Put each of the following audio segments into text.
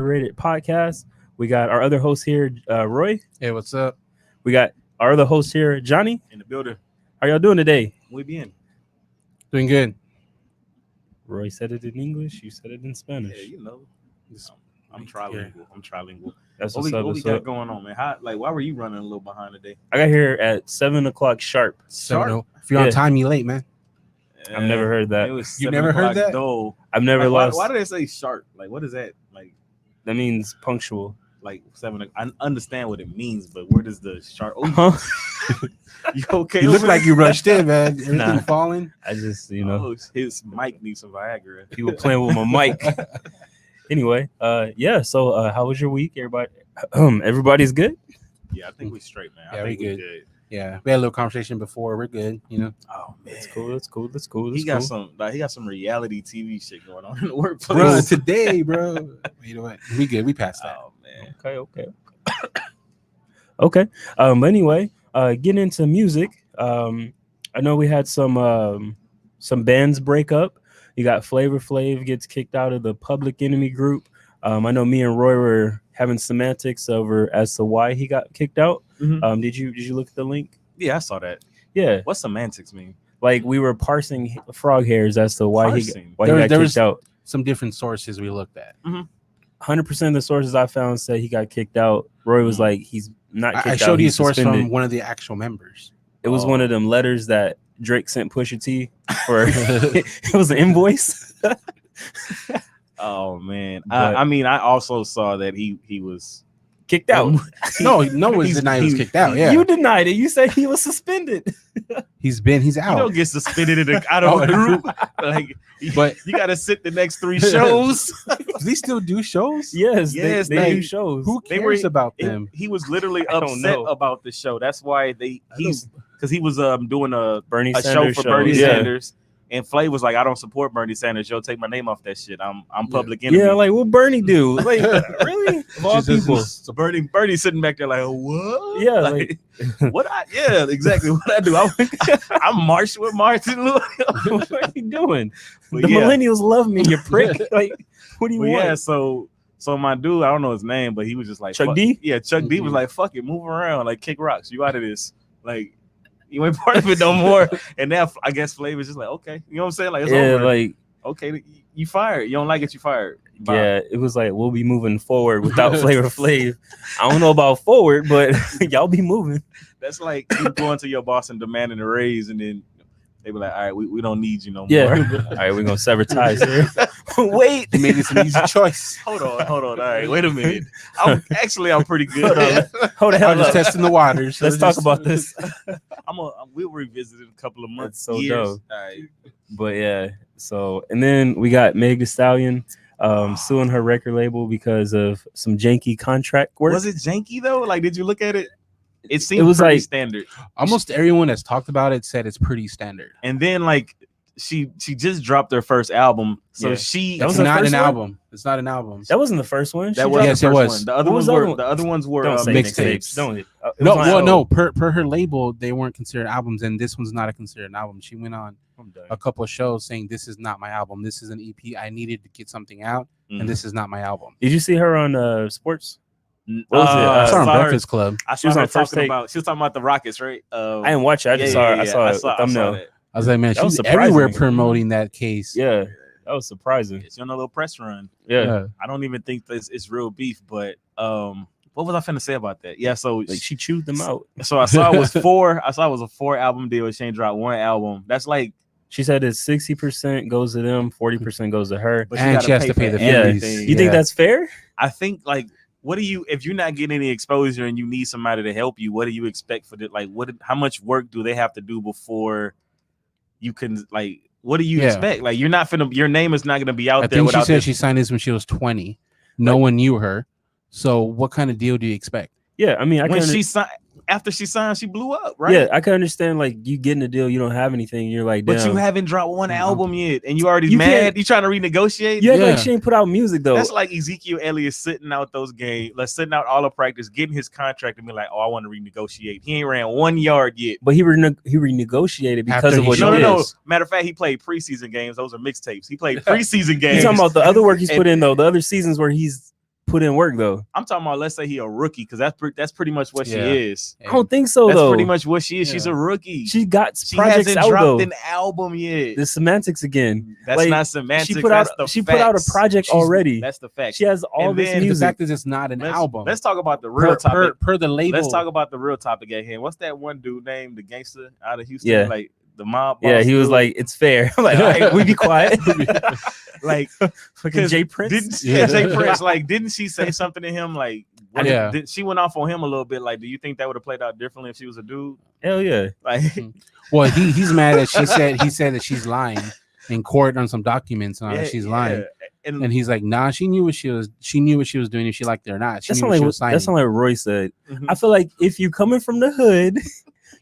Rated Podcast. We got our other host here, Roy. Hey, what's up? We got our other host here, Johnny. In the building. How y'all doing today? We bien. Doing good. Roy said it in English. You said it in Spanish. Yeah, you know. I'm trilingual. I'm trilingual. That's What what's we up. got going on, man? Why were you running a little behind today? I got here at 7 o'clock sharp. So, if you're on time, you late, man. I've never heard that. It was You never heard that? Dull. I've never Like, lost. why do they say sharp? Like, what is that? That means punctual. Like 7. I understand what it means, but where does the sharp? Oh, Huh? you okay? You look over like there? you rushed in, man. Everything Nah. falling. I just, Oh, his mic needs some Viagra. people playing with my mic. Anyway, yeah. So, how was your week, everybody? Everybody's good. Yeah, I think we straight, man. Yeah, I think we we good. Yeah, we had a little conversation before. We're good, you know. Oh man, That's cool. That's cool. That's cool. He That's got cool. he got some reality TV shit going on in the workplace. Bro, today, bro. You know what? We good. We passed that. Oh man. Okay. Okay. But anyway, getting into music. I know we had some bands break up. You got Flavor Flav gets kicked out of the Public Enemy group. I know me and Roy were having semantics over as to why he got kicked out. Mhm. Did you look at the link? Yeah, I saw that. Yeah, What's semantics mean? like we were parsing frog hairs as to why Parsing? he There got was- kicked out. Some different sources we looked at. 100% of the sources I found said he got kicked out. Roy was like, he's not kicked out. I showed you a he's source suspended. from one of the actual members. It was one of them letters that Drake sent Pusha T for. It was an invoice. Oh man. But- I mean, I also saw that he was Kicked out. No one He's- denied he was he- kicked out. Yeah, You denied it. You said he was suspended. he's you out. don't get suspended out of Oh, a group. Like But you gotta sit the next 3 shows. do they still do shows? Yes, Yes, they they- do shows. Who They cares were- about them? He was literally I don't upset know. about the show. That's why he's because he was doing a Bernie show Sanders for Bernie yeah. Sanders. And Flav was like, I don't support Bernie Sanders. Yo, take my name off that shit. I'm public enemy. Yeah, like what Bernie do? Like really? Of all Jesus people. is- So Bernie's sitting back there like, what? Yeah, like, yeah, exactly what I do. I'm marching with Martin Luther. What are you doing? But The yeah. millennials love me, you prick. Like, what do you But want? yeah, so my dude, I don't know his name, but he was just like Chuck fuck- D? Yeah, Chuck D was like, fuck it, move around, like kick rocks. You out of this. Like you ain't part of it no more. And now I guess Flav is just like, okay, you know what I'm saying? Like it's Yeah, over. like Okay, you fired. You don't like it, you fired. Bye. yeah, it was like we'll be moving forward without Flavor Flav. I don't know about forward, but y'all be moving. That's like you going to your boss and demanding a raise, and then they be like, all right, we don't need you no Yeah. more. All right, we're gonna sever ties here. Wait. He made it an easy choice. Hold on. All right, wait a minute. I'm pretty good. Hold on. Hold the I'm hell just up. testing the waters. Let's talk about this. We'll revisit in a couple of months. That's so years. dope. All right. But yeah, so and then we got Meg Thee Stallion suing her record label because of some janky contract work. Was it janky though? Like, did you look at it? It seemed was pretty like- standard. Almost everyone that's talked about it said it's pretty standard. And then like she just dropped her first album, so Yeah. she That was It's her not first an one? album. It's not an album. That wasn't the first one. She that dropped- was Yes, the it first was. one. The What was other ones were Don't say mixtapes. mixtapes. Don't. It was No, on well, album. no. Per her label, they weren't considered albums, and this one's not considered an album. She went on I'm done. a couple of shows saying this is not my album. This is an EP. I needed to get something out, Mhm. and this is not my album. Did you see her on sports? What was it? I saw her on saw her- Breakfast Club. I She saw was her on First talking Take. about. She was talking about the Rockets, right? I didn't watch it. I just saw. I saw it. Thumbnail. that. I was like, man, That was she's surprising. everywhere promoting that case. Yeah, that was surprising. She's on a little press run. Yeah, I don't even think it's real beef, but what was I finna say about that? Yeah, so like she chewed them out. I saw it was 4. I saw it was a 4-album deal. She ain't dropped 1 album. That's like, She said it's 60% goes to them, 40% goes to her. but And gotta she has pay to pay for the Yeah. everything. You think that's fair? I think like, what do you, if you're not getting any exposure and you need somebody to help you, what do you expect for the like? How much work do they have to do before you can like? What do you Yeah. expect? Like, you're not finna, your name is not gonna be out I there think she without said this. she signed this when she was 20. No one knew her. So what kind of deal do you expect? Yeah, I mean, when she signed. After she signed, she blew up, right? Yeah, I can understand like you getting a deal, you don't have anything, you're like, damn. But you haven't dropped 1 Mhm. album yet, and you already You mad. can't- You trying to renegotiate? You act Yeah. like she ain't put out music though. That's like Ezekiel Elliott sitting out those games, like sitting out all the practice, getting his contract, and be like, "Oh, I want to renegotiate." He ain't ran 1 yard yet. But he renegotiated because After of he what showed he No. did. Matter of fact, he played preseason games. Those are mixtapes. He played preseason You games. talking about the other work he's And- put in though? The other seasons where he's put in work though. I'm talking about, let's say he a rookie, because that's pretty much what Yeah. she is. I don't think so That's though. pretty much what she is. Yeah. She's a rookie. She got She projects hasn't out dropped though. an album yet. The semantics again. That's Like, not semantics. She put out. That's the She put out a facts. project already. That's the fact. She has all And this then And the music. fact is, it's not an album. Let's talk about the real per, topic. per the label. Let's talk about the real topic at hand. What's that one dude named the gangster out of Houston? Yeah. Like the mob. Yeah, boss he was dude? like, "It's fair." I'm like, "All right, we be quiet." like Fucking Jay Prince. Jay Prince. Like, didn't she say something to him? Like, Yeah. she went off on him a little bit. Like, do you think that would have played out differently if she was a dude? Hell yeah. Like, Well, he's mad that he said that she's lying in court on some documents and all that she's lying. And he's like, nah, she knew what she was doing, if she liked it or not. She That's knew not what she like was signing. that's not like Roy said. Mhm. I feel like if you coming from the hood,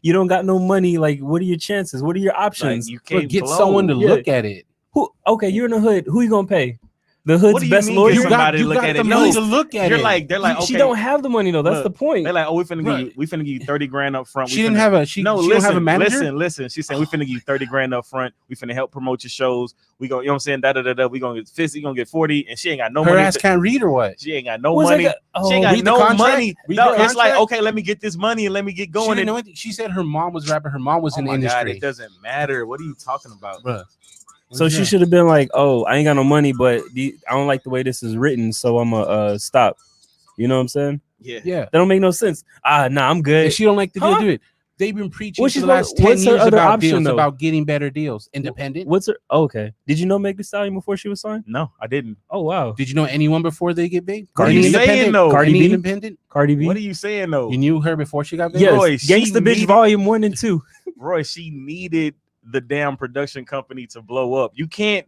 you don't got no money. Like, what are your chances? What are your options? like, you But can't get blow. someone to Yeah. look at it. Who? Okay, you're in the hood. Who you gonna pay? The What hood's do you best mean lawyer. get You somebody got, to look at the it? money No. to look at You're it. like, they're like, okay. She don't have the money though. That's Look, the point. They're like, oh, we finna Right. give you 30 grand up front. She didn't have a she don't have a manager. Listen. She said we finna give you 30 grand up front. We finna help promote your shows. We go, you know what I'm saying? Da. We gonna get 50, gonna get 40, and she ain't got no Her money. ass can't read or what? She ain't got no What's money. that She ain't got read the no contract? money. Read No, the it's like, contract? okay, let me get this money and let me get She going. didn't And, know anything. She said her mom was rapping. Her mom was oh in the my God, industry. it doesn't matter. What are you talking about? Bruh. So she should have been like, "Oh, I ain't got no money, but I don't like the way this is written, so I'm gonna stop." You know what I'm saying? Yeah. Yeah. That don't make no sense. Nah, I'm good. If she don't like the deal, Huh? do it. They've been preaching What's for she the last supposed- 10 what's her years other about option, deals, though? about getting better deals. Independent. What's her? Oh, okay. Did you know Meg Thee Stallion before she was signed? No, I didn't. Oh wow. Did you know anyone before they get big? What are Any you saying, independent? though? Cardi Any B? independent? Cardi B. What are you saying though? You knew her before she got big? Yes. Roy, she Gangsta Bitch needed- Volume 1 and 2. Roy, she needed the damn production company to blow up. You can't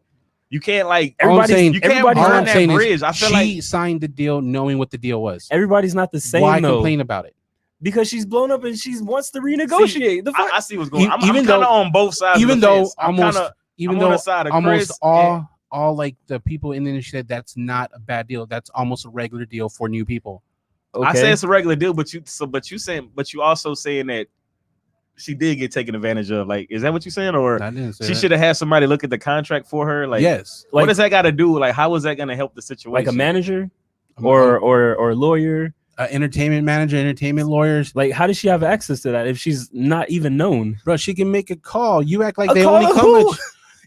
like All I'm saying- you can't everybody's burn all I'm that saying is bridge. I feel she like signed the deal knowing what the deal was. Everybody's not the same Why though. complain about it? Because she's blown up and she wants to renegotiate. The fuck? I see what's going on. I'm Even kind of though- on both sides. Even of the though fence. I'm almost, kinda- even I'm on though the side of almost Chris all like the people in the industry said that's not a bad deal. That's almost a regular deal for new people. I say it's a regular deal, but you also saying that she did get taken advantage of. Like, is that what you're saying, or I didn't say she that. should have had somebody look at the contract for her? Like, Yes, what Like- does that got to do? Like, how is that going to help the situation? like a manager or lawyer. entertainment manager, entertainment lawyers. Like, how does she have access to that if she's not even known? Bro, she can make a call. You act like A they call only to come who? at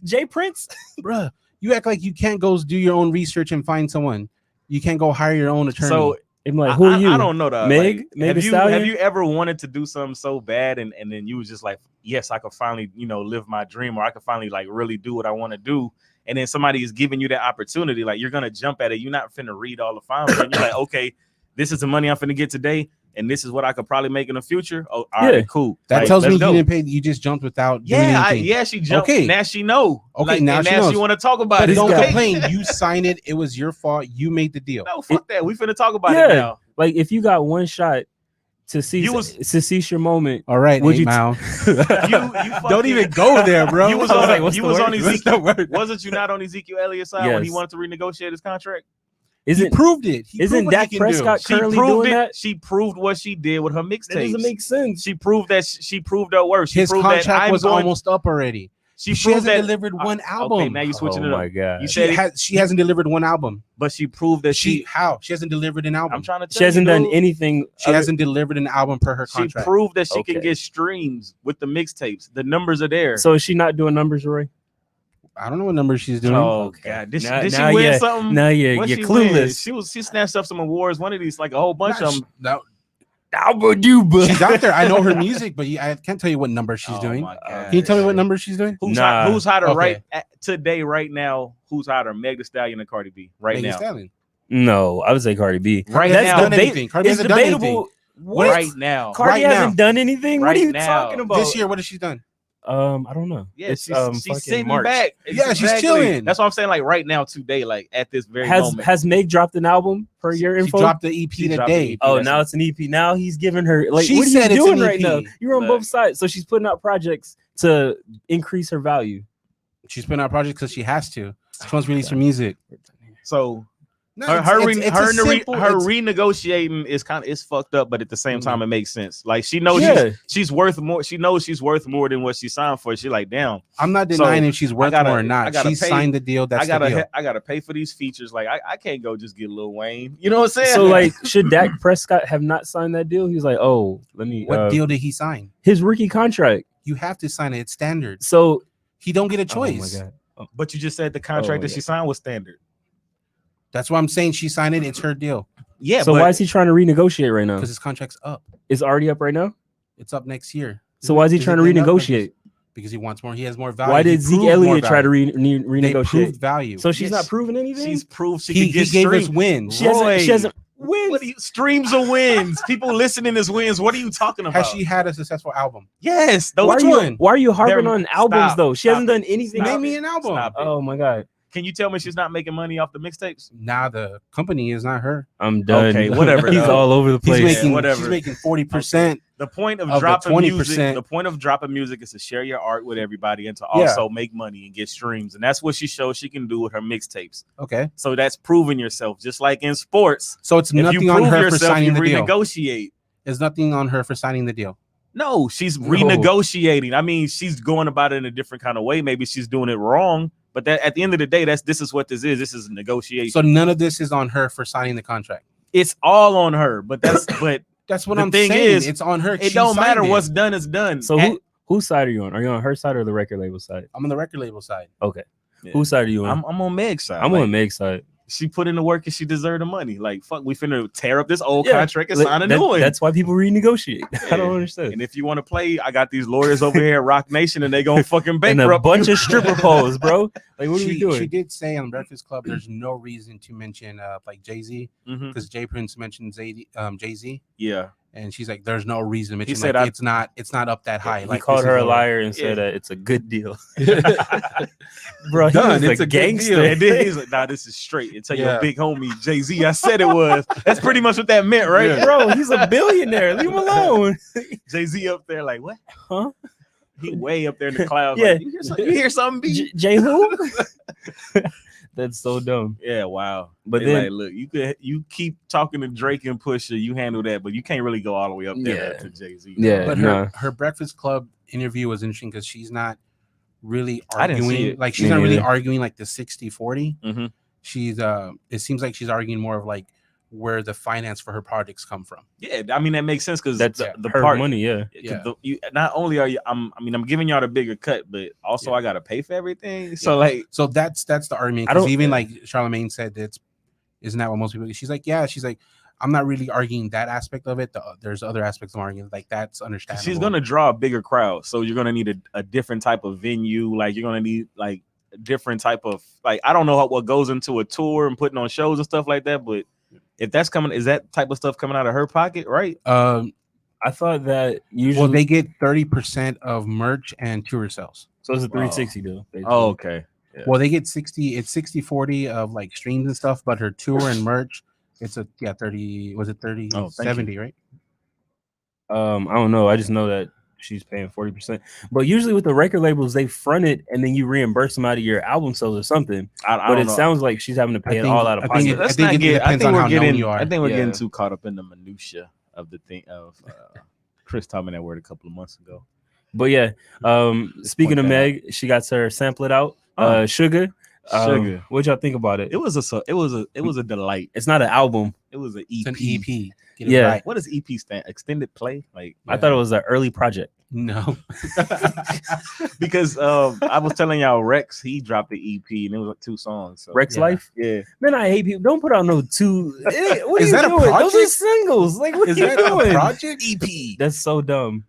Jay Prince? bro. You act like you can't go do your own research and find someone. You can't go hire your own attorney. So I'm like, who are you? I don't know that. Meg? Like, Meg have Thee you Stallion? ever wanted to do something so bad and then you was just like, yes, I could finally, live my dream, or I could finally like really do what I want to do. And then somebody is giving you that opportunity, like you're gonna jump at it. You're not finna read all the fine print. You're like, okay, this is the money I'm finna get today, and this is what I could probably make in the future. Oh, all right, cool. that Like, tells me let's you go. didn't pay. You just jumped without doing anything. She jumped. Okay. Now she know. Okay, Like, now and she now knows. she want to talk about But it. don't Okay. complain. You signed it. It was your fault. You made the deal. No, fuck that. We finna talk about Yeah. it now. Like, if you got one shot to seize your moment, All right, Would 8 you Mile. You don't even go there, bro. You was I was on, like, what's you the was word? on What's Ezekiel. the word? Wasn't you not on Ezekiel Elliott's side when he Yes. wanted to renegotiate his contract? He isn't proved it. He isn't proved what he Dak can Prescott do. She currently proved doing it. that? She proved what she did with her That doesn't mixtapes. make sense. She proved that she proved her worth. She His proved that contract I'm was going. almost up already. She She proved hasn't that. delivered one Okay, album. now you switching Oh it my up. god. You She said, she hasn't delivered one album. but she proved that She hasn't delivered an album. I'm trying to. Tell She hasn't you, done dude. anything. She hasn't delivered an album per her She contract. proved that she can Okay. get streams with the mixtapes. The numbers are there. So is she not doing numbers, Roy? I don't know what number she's doing. Oh Okay. god, did Now- she now win you're- something? Now you're What'd you're she win? clueless. She snatched up some awards. One of these, like a whole bunch of them. No, She's she's out there. I know her music, but I can't tell you what number she's doing. My God. Can you tell me what number she's doing? Who's Nah. hot, who's hotter Okay. right today, right now? Who's hotter, Meg Thee Stallion and Cardi B? Right Megan now, Stallion. No, I would say Cardi B. Right Cardi now. hasn't done debate- anything. Cardi It's hasn't done anything. debatable. What? right now. Cardi Right hasn't done anything. What Right are you now. talking about? This year, what has she done? I don't know. Yeah, It's she's fucking sitting March. back. Yeah, she's chilling. That's what I'm saying. Like right now, today, like at this very Has moment. has Meg dropped an album per your She info? dropped the EP She dropped the today. EP. Oh, That's now it. it's an EP. Now he's giving her like. She what are said you it's doing an right EP. now? You're on Look. both sides. So she's putting out projects to increase her value. She's putting out projects because she has to. She wants to release her music. So No, renegotiating is kind of it's fucked up, but at the same time it makes sense. Like she knows she's worth more. She knows she's worth more than what she signed for. She like, damn. I'm not denying if she's worth more or not. She signed the deal. That's the deal. I gotta pay for these features. Like I can't go just get Lil Wayne. You know what I'm saying? So like, should Dak Prescott have not signed that deal? He's like, oh, let me. What deal did he sign? His rookie contract. You have to sign it. It's standard. So he don't get a choice. Oh my God. Oh. But you just said the contract that she signed was standard. That's why I'm saying she signed it. It's her deal. Yeah. So why is he trying to renegotiate right now? Because his contract's up. It's already up right now. It's up next year. So why is he trying to renegotiate? Because he wants more. He has more value. Why did Zeke Elliott try to renegotiate? They proved value. So she's not proving anything. She's proved he gave us wins. She hasn't wins. What streams of wins? People listening as wins. What are you talking about? Has she had a successful album? Yes. Why are you harping on albums though? She hasn't done anything. Name me an album. Oh my God. Can you tell me she's not making money off the mixtapes? Nah, the company is not her. I'm done. Okay, whatever. He's all over the place. She's whatever. making 40%. The point of dropping music. The point of dropping music is to share your art with everybody and to also make money and get streams. And that's what she shows she can do with her mixtapes. Okay. So that's proving yourself, just like in sports. So it's nothing on her for signing the deal. Renegotiate. There's nothing on her for signing the deal. No, she's renegotiating. I mean, she's going about it in a different kind of way. Maybe she's doing it wrong. But that at the end of the day, this is what this is. This is negotiation. So none of this is on her for signing the contract. It's all on her. But that's what I'm saying. It's on her. It don't matter. What's done is done. So whose side are you on? Are you on her side or the record label side? I'm on the record label side. Okay. Yeah. Whose side are you on? I'm on Meg's side. I'm on Meg's side. She put in the work and she deserved the money. Like, fuck, we finna tear up this old contract and sign a new one. That's why people renegotiate. I don't understand. And if you want to play, I got these lawyers over here at Rock Nation and they gonna fucking bankrupt and a bunch of stripper poles, bro. Like, what are we doing? She did say on Breakfast Club there's no reason to mention like Jay-Z because Jay Prince mentioned Jay-Z. Yeah. And she's like, "There's no reason." He said, "It's not up that high." He called her a liar and said it's a good deal. Bro, it's a gangster. And then he's like, "Nah, this is straight." And tell your big homie Jay-Z, I said it was. That's pretty much what that meant, right? Yeah. Bro, he's a billionaire. Leave him alone. Jay-Z up there, like what? Huh? He way up there in the clouds. Yeah, like, you hear something? B? Jay who? That's so dumb. Yeah, wow. But then, then, like, look, you keep talking to Drake and Pusha, you handle that, but you can't really go all the way up there to Jay-Z. Yeah, but her Breakfast Club interview was interesting because she's not really arguing. Like she's not really arguing like the 60-40. Mm-hmm. She's it seems like she's arguing more of like where the finance for her projects come from. Yeah, I mean that makes sense because that's the her part money. Yeah, you not only are you, I'm giving y'all the bigger cut, but also I gotta pay for everything. So so that's the argument. Because even like Charlamagne said, isn't that what most people? She's like, I'm not really arguing that aspect of it. There's other aspects of arguing, like that's understandable. She's gonna draw a bigger crowd, so you're gonna need a different type of venue. Like you're gonna need like a different type of like I don't know what goes into a tour and putting on shows and stuff like that, but if that's coming, is that type of stuff coming out of her pocket, right? I thought that usually they get 30% of merch and tour sales. So it's a 360 deal. Oh, okay. Yeah. Well, they get 60-40 of like streams and stuff, but her tour and merch, it's 30. Was it 30? 70, right? I don't know. I just know that she's paying 40%. But usually with the record labels, they front it and then you reimburse them out of your album sales or something. But it sounds like she's having to pay it all out of pocket. I think it depends on how known you are. I think we're getting too caught up in the minutia of the thing of Chris told me that word a couple of months ago. But yeah, speaking of Meg, she got her sample it out. Sugar. What y'all think about it? It was a delight. It's not an album. It was an It's EP. an EP. Yeah. Right. What does EP stand? Extended play? Like I thought it was an early project. No. Because I was telling y'all Rex, he dropped the EP and it was like 2 songs. So. Rex Life? Yeah. Man, I hate people. Don't put out no 2. What is that doing? a project? Those are singles. Like what is are you that doing? A project? EP. That's so dumb.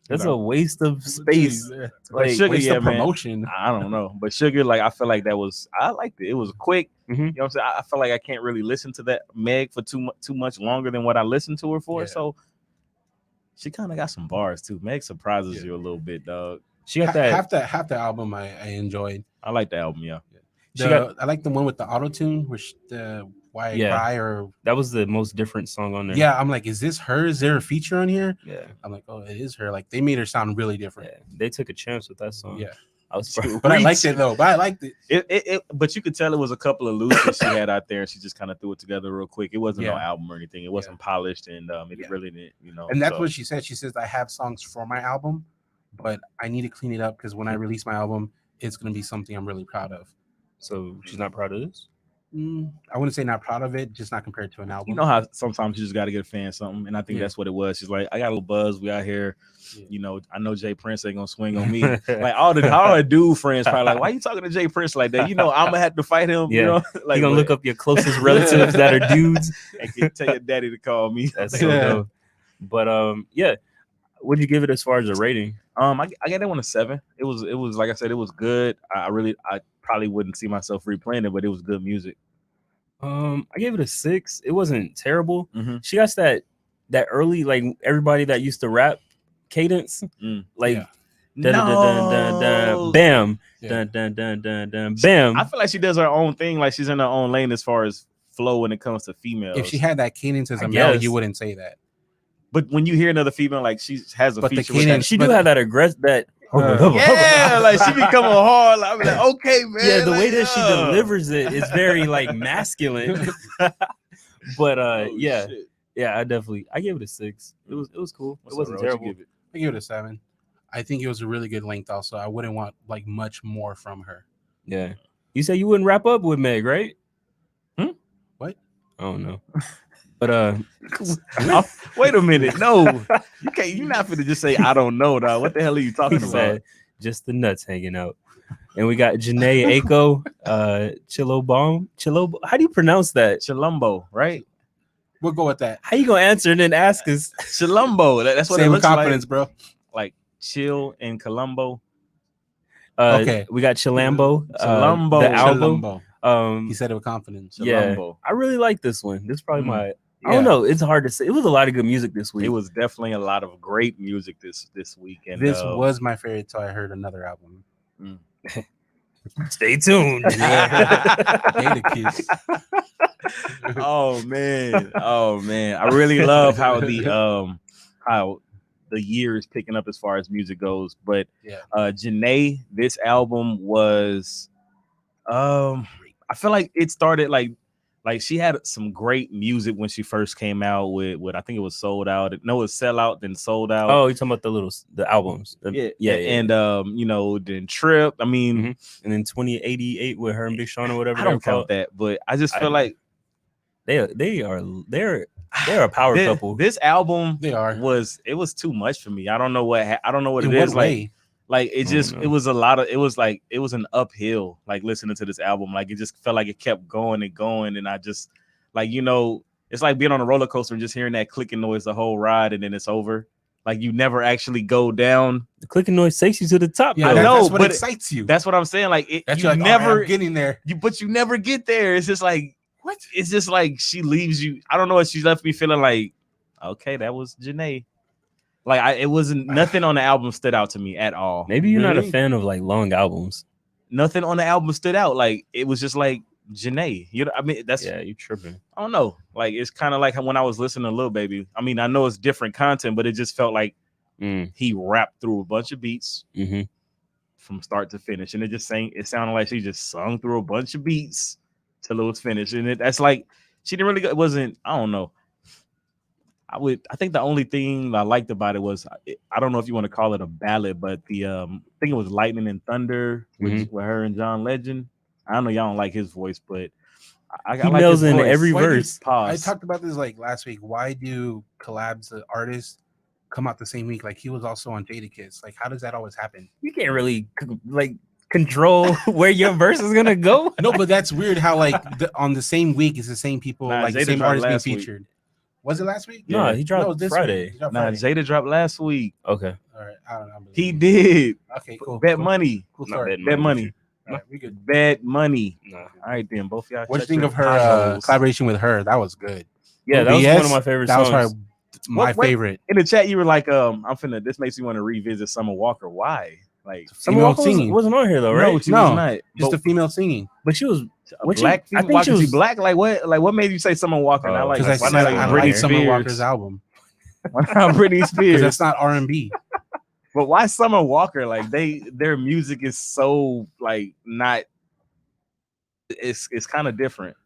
That's a waste of space. Like Sugar, waste of promotion. Man. I don't know. But Sugar, like I feel like I liked it. It was quick. Mm-hmm. You know what I'm saying? I feel like I can't really listen to that Meg for too much longer than what I listened to her for. Yeah. So she kind of got some bars too. Meg surprises you a little bit, dog. She got that half the album I enjoyed. I like the album, yeah. I like the one with the auto tune, which the Why I Cry or that was the most different song on there. Yeah, I'm like, is this her? Is there a feature on here? Yeah, I'm like, oh, it is her. Like they made her sound really different. Yeah, they took a chance with that song. Yeah, I was probably But I liked it though. But I liked it. But you could tell it was a couple of loops that she had out there, and she just kind of threw it together real quick. It wasn't no album or anything. It wasn't polished, and it really didn't, And that's what she said. She says, I have songs for my album, but I need to clean it up because when I release my album, it's going to be something I'm really proud of. So she's not proud of this? I wouldn't say not proud of it, just not compared to an album. You know how sometimes you just got to get a fan something, and I think that's what it was. She's like, I got a little buzz. We out here, I know Jay Prince ain't gonna swing on me. Like all the dude friends probably like, why you talking to Jay Prince like that? I'm gonna have to fight him. Yeah. Like you gonna look up your closest relatives that are dudes and tell your daddy to call me. That's so dope. But what'd you give it as far as a rating? I got that one a 7. It was like I said, it was good. I probably wouldn't see myself replaying it, but it was good music. I gave it a 6. It wasn't terrible. She got that early, like everybody that used to rap cadence, like dun, dun, dun, dun, dun, bam, dun, dun, dun, dun, dun, bam. I feel like she does her own thing, like she's in her own lane as far as flow when it comes to females. If she had that cadence as a male, you wouldn't say that. But when you hear another female, like she has a feature with that, she do have that aggressive like she be coming hard. Like, I'm like, okay, man. Yeah, the way that she delivers it is very like masculine. But shit. Yeah, I gave it a 6. It was cool. It wasn't terrible. I give it a 7. I think it was a really good length. Also, I wouldn't want like much more from her. Yeah, you said you wouldn't wrap up with Meg, right? What? I don't know. But wait a minute. No, you can't. You're not finna just say I don't know, dog. What the hell are you talking about? Just the nuts hanging out. And we got Jhene Aiko, Chilombo. How do you pronounce that? Chilombo, right? We'll go with that. How you gonna answer and then ask us? Chilombo. That's what it looks confidence, like, bro. Like chill in Colombo. Okay, we got Chilambo. Chilombo. The album. Chilombo. He said it with confidence. Chilombo. Yeah, I really like this one. This is probably my. I don't know. It's hard to say. It was a lot of good music this week. It was definitely a lot of great music this week. And this was my favorite till I heard another album. Stay tuned. Oh man. I really love how the year is picking up as far as music goes. But Jhene, this album was I feel like it started like she had some great music when she first came out with I think it was Sold Out. No, it was Sell Out, then Sold Out. Oh, you're talking about the albums. Yeah. And then Trip. I mean, and then 2088 with her and Big Sean or whatever. I don't count that, but I just feel like they're a power couple. This album it was too much for me. I don't know what it is. Like it just it was a lot of it was an uphill like listening to this album. Like it just felt like it kept going and going, and I just it's like being on a roller coaster and just hearing that clicking noise the whole ride, and then it's over. Like you never actually go down. The clicking noise takes you to the top. Yeah, I know, that's what excites you. That's what I'm saying. Like you never getting there. But you never get there. It's just like what? It's just like she leaves you. I don't know what she left me feeling like. Okay, that was Jhene. Like it wasn't nothing on the album stood out to me at all. Maybe you're not a fan of like long albums. Nothing on the album stood out. Like it was just like Jhene. I mean, that's you tripping. I don't know. Like it's kind of like when I was listening to Lil Baby. I mean, I know it's different content, but it just felt like he rapped through a bunch of beats from start to finish, and it sounded like she just sung through a bunch of beats till it was finished, and that's like she didn't really go. It wasn't. I don't know. I think the only thing I liked about it was I don't know if you want to call it a ballad, but I think it was Lightning and Thunder with her and John Legend. I don't know, y'all don't like his voice, but he like nails in every verse. I talked about this like last week. Why do collabs the artists come out the same week? Like he was also on Jadakiss. Like how does that always happen? You can't really like control where your verse is gonna go. No, but that's weird. How like on the same week is the same people, like the same artists being featured. Was it last week? No, he dropped this Friday. Jada dropped last week. Okay. All right. I don't know. He did. Okay, cool. Bet money. Cool story. Bet money. All right, we good. Bet money. No. All right, then. Both of y'all. What do you think of her collaboration with her? That was good. Yeah, that was one of my favorite songs. That was my favorite. In the chat, you were like, this makes me want to revisit Summer Walker. Why? Like female singing wasn't on here though, right? No, she was not. Just a female singing. But she was black. I think she was black. Like what? Like what made you say Summer Walker? Because I like Summer Walker's album. Why not Britney Spears? Because that's not R&B. But why Summer Walker? Like their music is so like not. It's kind of different.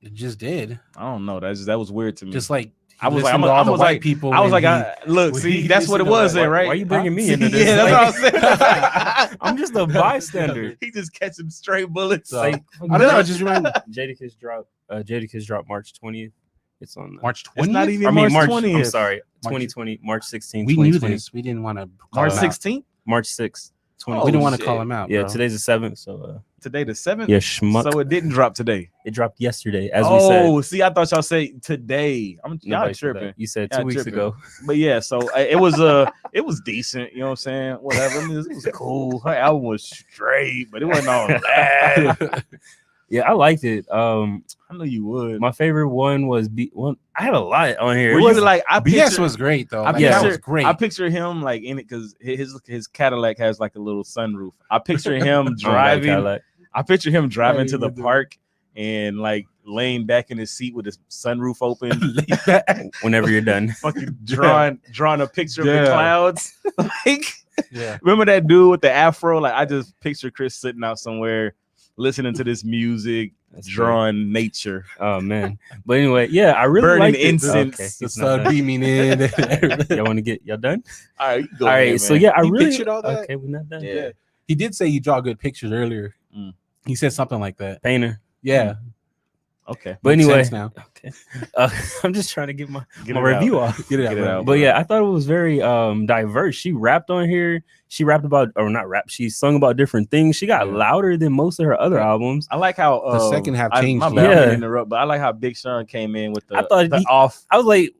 It just did. I don't know. That was weird to me. Just like I was like, I'm all the was white like, people. I was like, look, when see, he that's what it listened to was, that, then, right? Why are you bringing me into this? Yeah, that's Like, what I'm saying. I'm just a bystander. He just catching straight bullets. Like, I don't know. I just remember Jadakiss dropped March 20th. It's on March It's 20th. not even I mean March March 20th. I'm sorry, March- 2020, March 16th. We knew 2020. this. We didn't want to. March 16th. March 6th. Oh, we didn't want to shit. call him out. Yeah, bro. today's the 7th, so Today the 7th. yeah, schmuck. So it didn't drop today. It dropped yesterday, as we said. Oh, see, I thought y'all said today. Y'all Nobody said that. tripping. You said Y'all 2 weeks tripping. ago. But yeah, so it was decent. You know what I'm saying? Whatever. I mean, it was cool. Her album was straight, but it wasn't all that. Yeah, I liked it. I know you would. My favorite one was I had a lot on here. Were It you wasn't like I BS picture, was great though. I Like, that picture- was great. I picture him like in it because his Cadillac has like a little sunroof. I picture him driving. Cadillac. I picture him driving Right, to the with the- park and like laying back in his seat with his sunroof open, Whenever you're done. fucking drawing a picture of the Yeah. clouds. Like, yeah. remember that dude with the afro? Like, I just picture Chris sitting out somewhere, listening to this music, That's drawing nature, Oh man. But anyway, yeah, I really burning liked it. incense. Okay, The he's not sun done. beaming in. Y'all want to get y'all done? All right, you go All right. ahead, So man. yeah, I You really pictured all that? Okay, we're not done. Yeah. He did say you draw good pictures earlier. Mm. He said something like that. Painter. Yeah. Okay, But Makes anyway, sense now. okay. I'm just trying to get my Get my it out. review off. Get it out. Get it bro. out. But yeah, I thought it was very diverse. She rapped on here. She rapped about, or not rap. She sung about different things. She got Yeah. louder than most of her other Yeah. albums. I like how The second half changed My a bad, lot. I didn't Yeah. interrupt, but I like how Big Sean came in with the, I thought the he- off. I was like,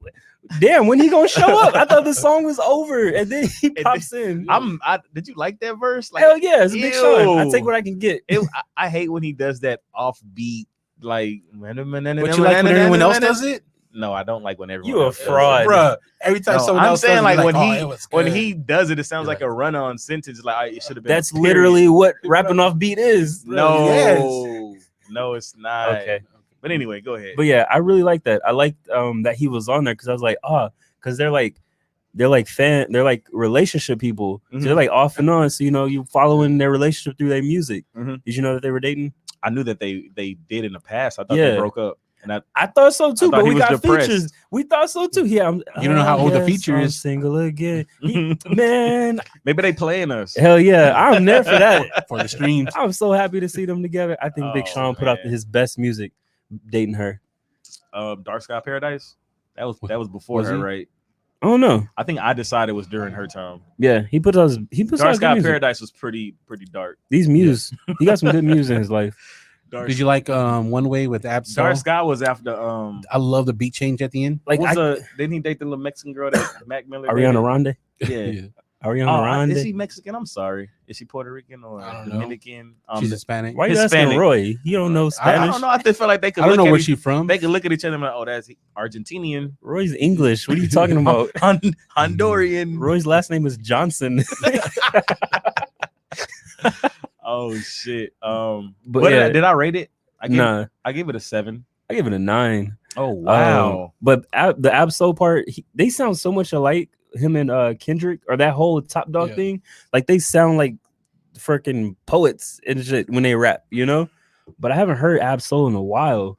damn, when he gonna show up? I thought the song was over, and then he pops in. Did you like that verse? Like, Hell yeah, it's Big Sean. I ew. take what I can get. I hate when he does that offbeat, like. But But you like when everyone else does it? No, I don't like when everyone. You a else does it. fraud. Bruh, every time No, someone I'm else saying does it, like you're when "Oh, he it was when good." he does it, it sounds You're like a run-on sentence. Like it should have been. That's a period. literally what rapping off beat is. No, Yes. no, it's not. Okay. But anyway, go ahead. But yeah, I really like that. I liked that he was on there because I was like, because they're like relationship people. So they're like off and on. So you following their relationship through their music. Mhm. Did you know that they were dating? I knew that they did in the past. I thought Yeah. they broke up, and I thought so too, I thought but he we was got depressed. features. We thought so too. Yeah, You don't know how old the feature I'm is. Single again, man. maybe they playing us. Hell yeah, I'm there for that. for the streams. I'm so happy to see them together. I think Big Oh, Sean put out man. his best music, dating her. Dark Sky Paradise. That was before Was her, he? right? I don't know. I think I decided it was during her time. Yeah, he puts out Dark good Sky music. Paradise was pretty dark. These muse, he got some good music in his life. Dark, Did you like One Way with Absol? Dark Sky was after I love the beat change at the end. Like didn't he date the little Mexican girl that Mac Miller? Ariana Grande. Yeah. Ariana Grande. Is she Mexican? I'm sorry. Is she Puerto Rican or I don't know. Dominican? She's Hispanic. Why are you Hispanic. asking Roy? You don't know I Spanish. don't know. I just felt like they could I don't know look where at she's from. they could look at each other and be like, oh, that's Argentinian. Roy's English. What are you talking about? Honduran. Roy's last name is Johnson. Oh shit. But yeah, did I rate it? I I gave it a 7. give it a 9. Oh wow. But the Absol part, they sound so much alike. Him and Kendrick, or that whole Top Dog Yeah. thing, like they sound like freaking poets and shit when they rap, But I haven't heard Absol in a while.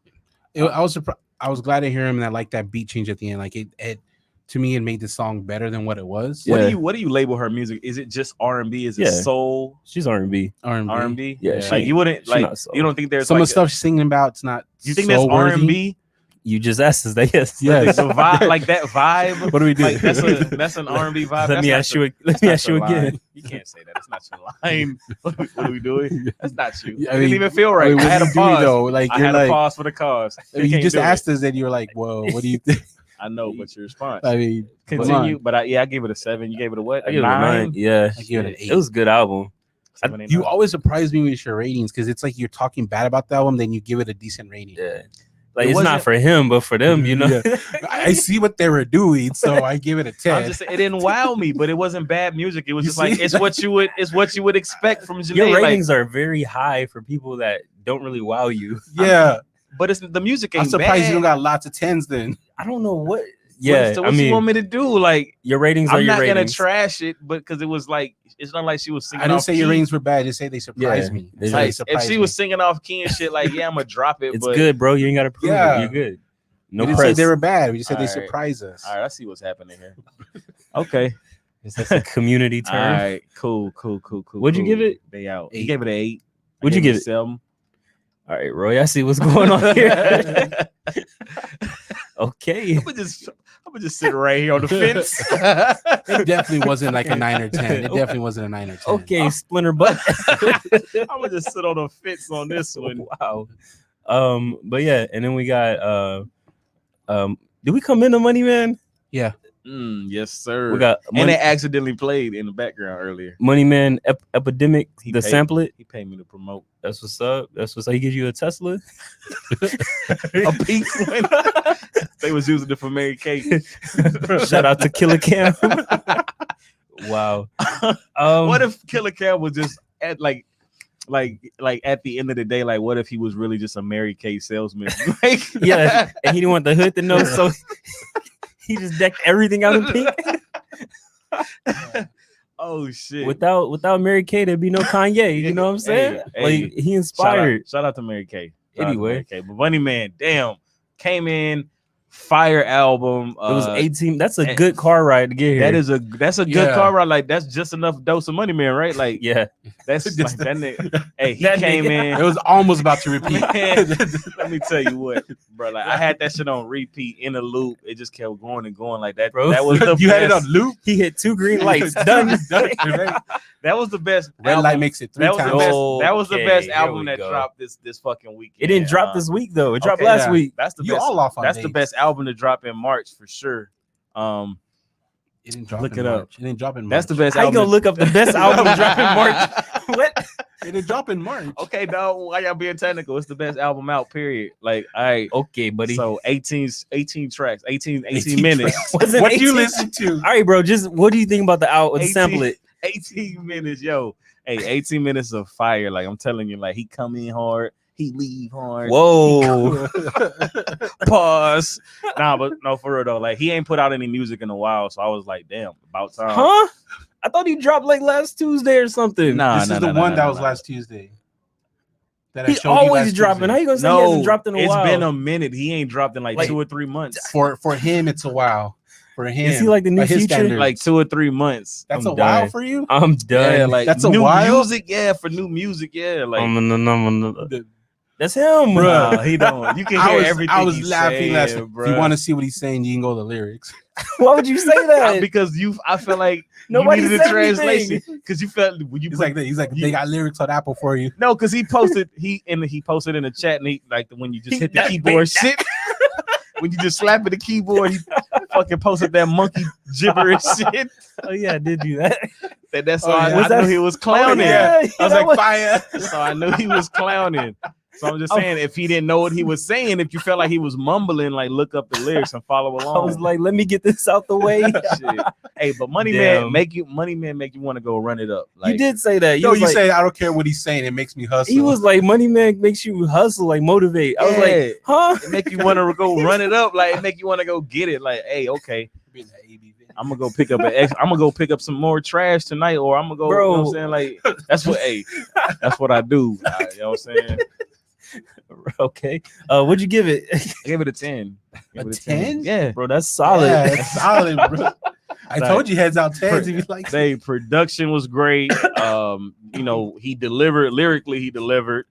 I was surprised. I was glad to hear him, and I like that beat change at the end. Like it to me, it made the song better than what it was. Yeah. What do you label her music? Is it just R&B? Is it Yeah. soul? She's R&B. R&B. R&B? Yeah, Like you wouldn't she like not soul. you don't think there's Some like of the stuff she's singing about, it's not. you think so that's worthy. R&B? You just asked us that. Yes. Yes. The vibe, like that vibe. What do we do? Like that's an R&B vibe. Let me ask you. Let me ask you again. You can't say that. It's not your line. What are we doing? That's not you. Yeah, It didn't even feel right. what I had do a you do, pause. though? Like I you're had like, a pause for the cause. you can't just do it. asked us, and you're like, "Whoa, what do you think?" I know, but your response. I mean, Continue, but I gave it a 7. You gave it a what? I give it a 9. Yeah, I give it an 8. it was a good album. 7, 8, You 9. always surprise me with your ratings because it's like you're talking bad about the album, then you give it a decent rating. Yeah, like It it's not wasn't- for him, but for them, Yeah. I see what they were doing, so I give it a I'm 10. just saying, it didn't wow me, but it wasn't bad music. It was You just like see? it's what you would expect from Jhene. Your Like, ratings are very high for people that don't really wow you. Yeah, but it's the music ain't I'm surprised bad. you don't got lots of 10s then. I don't know what Yeah, what you want me to do? Like, your ratings are I'm your not ratings. gonna trash it, but because it was like, it's not like she was singing. I didn't off say key. your ratings were bad. Just say they surprised me. They Like, just if she was singing off key and shit, like, yeah, I'm gonna drop it. It's but good, bro. You ain't gotta prove it. You're good. No we didn't press. say they were bad. We just said they All right. surprised us. All right, I see what's happening here. Okay, That's a community all term. right, cool. What'd you give it? They out. 8. He gave it an 8. What'd you give it? 7. All right, Roy. I see what's going on here. Okay. I'm gonna just sit right here on the fence. It definitely wasn't like a 9 or 10. It definitely wasn't a 9 or 10. Okay, splinter butt. I'm gonna just sit on the fence on this one. Wow. But yeah, and then we got did we come into Money Man? Yeah. Yes, sir. We got and it accidentally played in the background earlier. Money Man Epidemic, sample. He paid me to promote. That's what's up. He gives you a Tesla. A pink one. They was using it for Mary Kate. Shout out to Killer Cam. Wow. What if Killer Cam was just at like at the end of the day, like what if he was really just a Mary Kate salesman? Like, yeah, and he didn't want the hood to know, so he just decked everything out in pink. Oh shit! Without Mary Kay, there'd be no Kanye. You know what I'm saying? Like he inspired. Shout out to Mary Kay. Anyway, but Money Man, damn, came in fire album. It was 18. That's a good car ride to get here. That's a good car ride. Like that's just enough dose of Money Man, right? Like yeah, that's like that nigga. Hey, he came in. It was almost about to repeat. Man, let me tell you what, bro. Like I had that shit on repeat in a loop. It just kept going and going like that. Bro, that was the you best. had it on loop. He hit 2 green lights. Done. That was the best. Red light makes it 3 times. That was the best Here album we that go. dropped this fucking weekend. It didn't drop this week though. It dropped Okay, last week. That's the You best. all off on That's dates. the best album to drop in March for sure. It didn't drop Look in it up. March. It didn't drop in March. That's the best How you album. gonna look up the best album to drop in March? What? It didn't drop in March. Okay, dog. Why y'all being technical? It's the best album out. Period. Like, all right. Okay, buddy. So 18 tracks, 18 minutes. What do you listen to? All right, bro. Just what do you think about the album? Sample it. 18 minutes, yo. Hey, 18 minutes of fire. Like I'm telling you, like he come in hard, he leave hard. Whoa. Pause. Nah, but no, for real though. Like he ain't put out any music in a while, so I was like, damn, about time. Huh? I thought he dropped like last Tuesday or something. Nah, This is the one that was last Tuesday. That I He showed you always last dropping. Tuesday. How you gonna say he hasn't dropped in a while? It's been a minute. He ain't dropped in like 2 or 3 months. For him, it's a while. For him, Is he like the new by his Future? standards. Like 2 or 3 months. That's I'm a while dying. for you. I'm done. Yeah, like That's a new while? music. Yeah, for new music. Yeah, like That's him, bro. He don't. You can hear everything. I was he's laughing last. saying, If bruh. you want to see what he's saying, you can go to the lyrics. Why would you say that? Because I feel like Nobody you needed a said anything. translation because you felt when you He's like they got lyrics on Apple for you. no, because he posted he posted in the chat and he like when you just hit the keyboard shit. When you just slap at the keyboard, he fucking posted that monkey gibberish shit. Oh yeah, I did do that. That's Oh, why yeah. I knew he was clowning. yeah. I was like fire. So I knew he was clowning. So I'm just saying, if he didn't know what he was saying, if you felt like he was mumbling, like look up the lyrics and follow along. I was like, let me get this out the way. Shit. Hey, but Money Damn. Man make you want to go run it up. Like, You did say that. No, you like, say I don't care what he's saying. It makes me hustle. he was like, Money Man makes you hustle, like motivate. I was like, huh? It make you want to go run it up. Like it make you want to go get it. Like, hey, okay, I'm gonna go pick up I'm gonna go pick up some more trash tonight, or I'm gonna go. Bro. You know what I'm saying? Like that's what I do. You know what I'm saying? Okay. What'd you give it? I gave it a 10. A 10? Yeah, Bro, that's solid. Yeah, it's solid, bro. I told you heads out tens if you like. Say production was great. You know, he delivered lyrically. He delivered.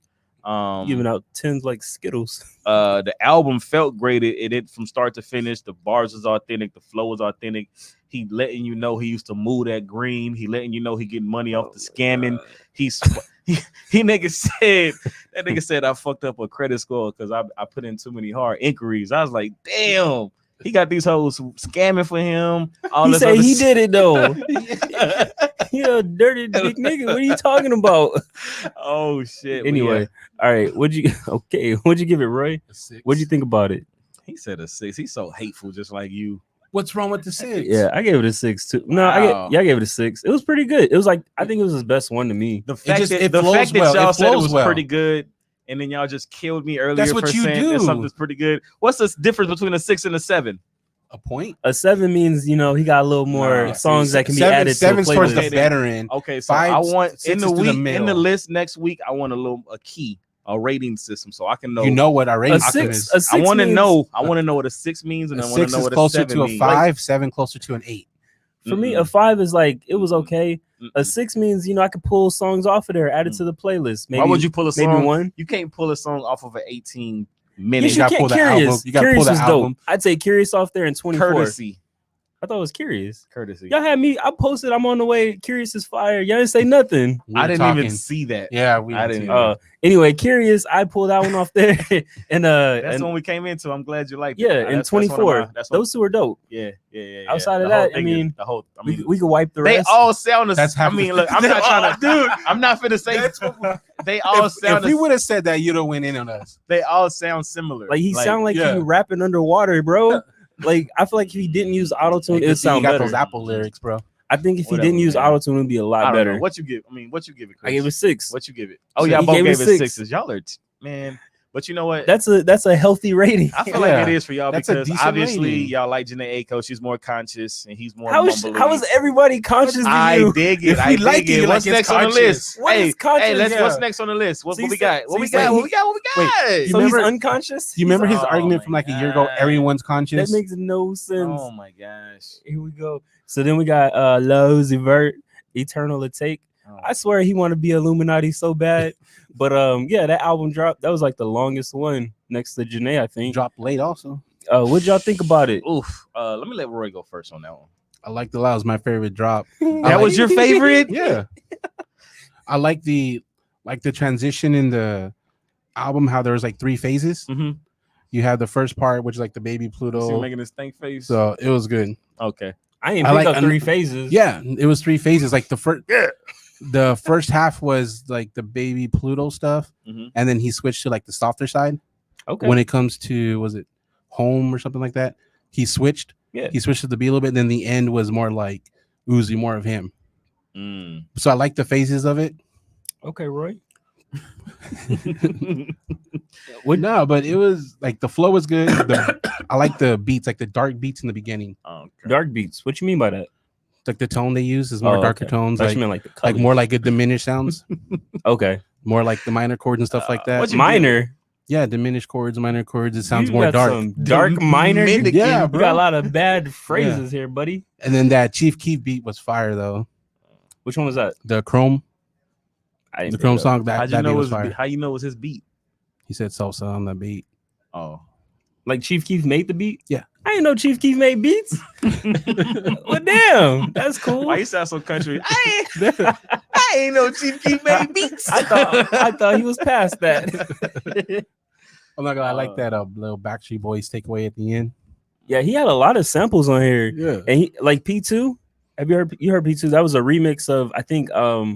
Giving out 10s like Skittles. The album felt great. It from start to finish. The bars was authentic. The flow was authentic. He letting you know he used to move that green. He letting you know he getting money off the scamming. He nigga said I fucked up a credit score because I put in too many hard inquiries. I was like, damn. He got these hoes scamming for him. He said he did it though. He a dirty dick nigga. What are you talking about? Oh shit. Anyway, all right. What'd you give it, Roy? A 6. What'd you think about it? He said a 6. He's so hateful, just like you. What's wrong with the 6? Yeah, I gave it a 6 too. No, Wow. I gave it a 6. It was pretty good. It was like I think it was his best one to me. The fact that flows well. y'all It said it flows was well. pretty good, and then y'all just killed me earlier That's what for you saying do. that something's pretty good. What's the difference between a 6 and a 7? A point? A 7 means he got a little more songs that can be added to a Seven's towards the playlist. veteran. Okay, so Five, I want in six the is to the week in the middle. list next week. I want a key, a rating system, so I can know. You know what our rating A system 6. is. A 6 I want to means- know. I want to know what a 6 means, and A I want to 6 know is what a closer 7 to a means. 5, 7 closer to an 8. For me, a 5 is like it was okay. A 6 means I could pull songs off of there, add it to the playlist. Maybe, Why would you pull a song? Maybe one. You can't pull a song off of an 18 Yes, minute. you gotta can't. pull the Curious. album. You gotta Curious pull the was album. dope. I'd say Curious off there in 24. Courtesy. I thought it was Curious. Courtesy. Y'all had me. I posted. I'm on the way. Curious is fire. Y'all didn't say nothing. I didn't even see that. Yeah, we I didn't. didn't. Anyway, Curious. I pulled that one off there, and That's and, the one we came into. I'm glad you liked it. yeah, and 24. Those two are dope. Yeah. Outside of The whole that, I thing mean, is- the whole. I mean, we could wipe the they rest. all sound the That's same. I half mean, the- look, I'm not trying to, dude. I'm not finna say. They all sound. If we would have said that, you'd have went in on us. They all sound similar. Like he sound like yeah. he rapping underwater, bro. Like I feel like if he didn't use autotune, it would sound got better. those Apple lyrics, bro. I think if he Whatever, didn't use man. autotune, it'd be a I lot don't better. know. What you give? I mean, what you give it? Chris? I gave it 6. What you give it? Oh, So y'all he both gave gave it it 6. 6s. Y'all are man. But you know what? That's a healthy rating. I feel Yeah. like it is for y'all That's a because decent obviously rating. y'all like Jhene Aiko. She's more conscious and he's more. How is everybody conscious to I you? dig it. If I we dig like it, it. you What's like it's next on the conscious. list? What Hey, is conscious? hey, Yeah. what's next on the list? What See, we got? What see, we so got? he- What we got? What we got? So remember- he's unconscious. You remember his Oh argument my from like a year ago? God. Everyone's conscious. That makes no sense. Oh my gosh. Here we go. So then we got Lil Uzi Vert, Eternal to Take. Oh. I swear he want to be Illuminati so bad. But yeah, that album dropped. That was like the longest one next to Jhene, I think. Dropped late also. What'd y'all think about it? Oof. Let me let Roy go first on that one. I like the Loud. Was my favorite drop. That was your favorite? Yeah. I like the transition in the album. How there was like 3 phases. Mm-hmm. You had the first part, which is like the baby Pluto. Making this stink face. So it was good. Okay. I ain't I pick like- up 3 phases. Yeah, it was 3 phases. Like the first half was like the baby Pluto stuff, Mhm. and then he switched to like the softer side. Okay. When it comes to was it Home or something like that, he switched. Yeah. He switched to the beat a little bit. And then the end was more like Uzi, more of him. Mm. So I like the phases of it. Okay, Roy. No, but it was like the flow was good. I like the beats, like the dark beats in the beginning. Okay. Dark beats. What you mean by that? Like the tone they use is more Oh, darker okay. tones, Thought like, you meant like the like colors. more like a diminished sounds, Okay. more like the minor chords and stuff like that. what you Minor. Yeah, diminished chords, minor chords. It sounds You more got dark. some dark minor. You, Dominican. Yeah, you bro. got a lot of bad phrases here, buddy. And then that Chief Keef beat was fire though. Which one was that? The Chrome, I didn't the pick Chrome it up. song that, How'd you that know beat it was was fire. how you know it was his beat? He said salsa on the beat. Oh. Like Chief Keef made the beat? Yeah. I didn't know Chief Keef made beats. Well, damn, that's cool. Why you sound so country? I ain't no Chief Keef made beats. I thought he was past that. I'm not gonna. I like that little Backstreet Boys takeaway at the end. Yeah, he had a lot of samples on here, Yeah. and he like P2. Have you heard P2? That was a remix of I think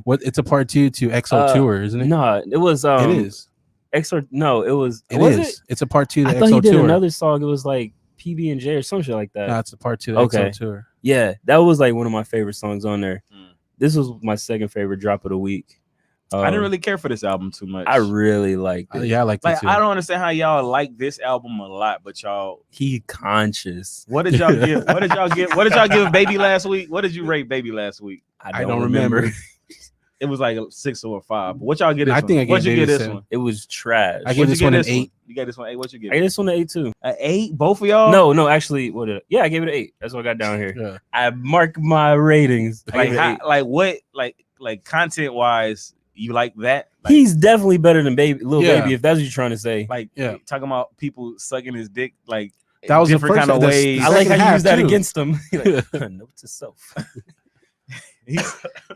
What? It's a part 2 to EXO Tour, isn't it? no, it was it is. EXO. No, it was. It was is. It's a part 2 to I thought he EXO did Tour. another song. It was like PB&J or some shit like that. No, it's a part 2 to Okay. EXO Tour. Yeah, that was like one of my favorite songs on there. Mm. This was my second favorite drop of the week. I didn't really care for this album too much. I really liked it. Yeah, I like like it too. I don't understand how y'all like this album a lot, but y'all He conscious. what did y'all give? What did y'all give? What did y'all give Baby last week? What did you rate Baby last week? I don't remember. It was like a 6 or a 5. But what y'all get this I one? think I gave What'd you Baby get a this 7. one? It was trash. I gave What'd this you one get an 8. You got this one 8. What you I give? gave this one an 8 too. An 8? Both of y'all? No, actually, what did I gave it an 8. That's what I got down here. Yeah. I marked my ratings. I Like gave it an 8. like what like content wise, you like that? Like, He's definitely better than Lil Yeah. Baby, if that's what you're trying to say. like Yeah. talking about people sucking his dick like That was the different first- kind of the- ways. I like how second you half, use that too. against him. Like, note to self.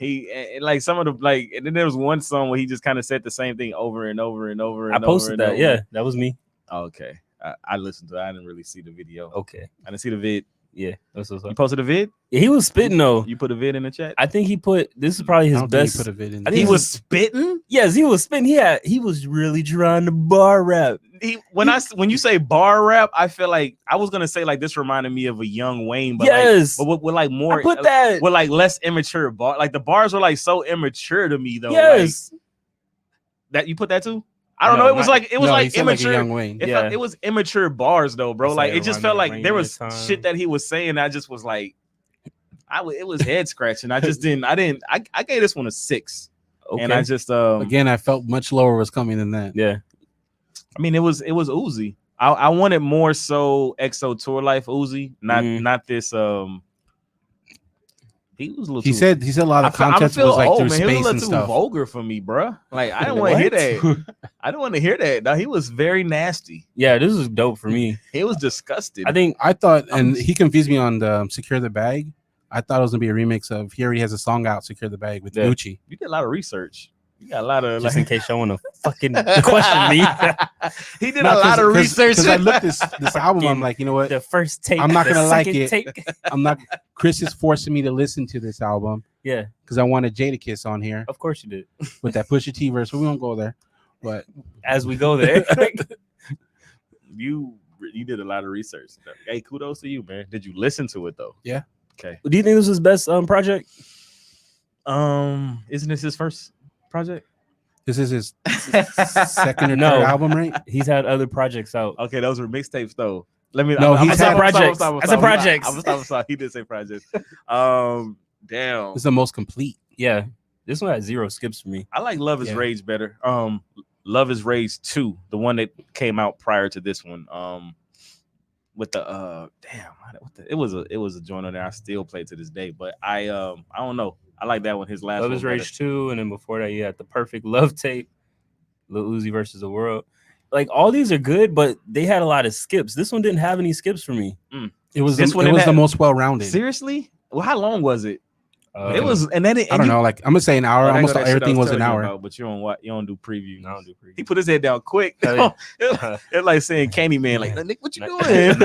he and like some of the like, and then there was one song where he just kind of said the same thing over and over and over. And I posted over and that. over. Yeah, that was me. Oh, okay. I listened to it. I didn't really see the video. Okay. I didn't see the vid. Yeah, that's what's You up. posted a vid? Yeah, he was spitting though. You put a vid in the chat? I think he put this is probably I his don't think he best. put a vid in. I think He this was is- spitting? Yes, he was spitting. He was really trying to bar rap. When you say bar rap, I feel like I was gonna say like this reminded me of a Young Wayne, but Yes. like, but with like more I put that. with like less immature bar. Like the bars were like so immature to me though. Yes. Like, that you put that too? I don't know. It was like he immature. like a young Wayne. It was immature bars though, bro. It's Like like it just around felt that like there rainy was time. shit that he was saying. I just was like, it was head scratching. I just didn't. I gave this one a 6. Okay. And I just again, I felt much lower was coming than that. Yeah. I mean, it was Uzi. I wanted more so EXO Tour Life Uzi, not this. He was a little. He said a lot of content was like through space He was a and little too stuff. vulgar for me, bro. Like I didn't want to hear that. I didn't want to hear that. No, he was very nasty. Yeah, this is dope for me. He was disgusted. I thought, and he confused me on the Secure the Bag. I thought it was gonna be a remix of. He already has a song out, Secure the Bag with Gucci. You did a lot of research. You got a lot of just in case y'all want to fucking question me. He did a lot of research. Because I looked this album, I'm like, you know what? The first tape. I'm not gonna like it. Tape. I'm not. Chris is forcing me to listen to this album. Yeah, because I wanted Jadakiss on here. Of course you did. With that Pusha T verse, but we won't go there. But as we go there, you did a lot of research. Hey, kudos to you, man. Did you listen to it though? Yeah. Okay. Do you think this was his best project? Isn't this his first project? This is his second or third album, right? He's had other projects out. Okay, those were mixtapes though. Let me. No, he's had projects. I said projects. I'm sorry. He did say projects. Damn. It's the most complete. Yeah, this one had 0 skips for me. I like Love Is Rage better. Love Is Rage 2, the one that came out prior to this one. With the it was a joint on there. I still play to this day, but I don't know. I like that one. His last Love Is Rage 2, and then before that, you had the Perfect Love tape, Lil Uzi versus the World. Like all these are good, but they had a lot of skips. This one didn't have any skips for me. It was the most well-rounded. Seriously? Well, how long was it? It was, and then I don't know. Like I'm gonna say an hour. Almost everything was an hour. But you don't do previews. I don't do previews. He put his head down quick. It's like saying Candyman. Like Nick, what you doing?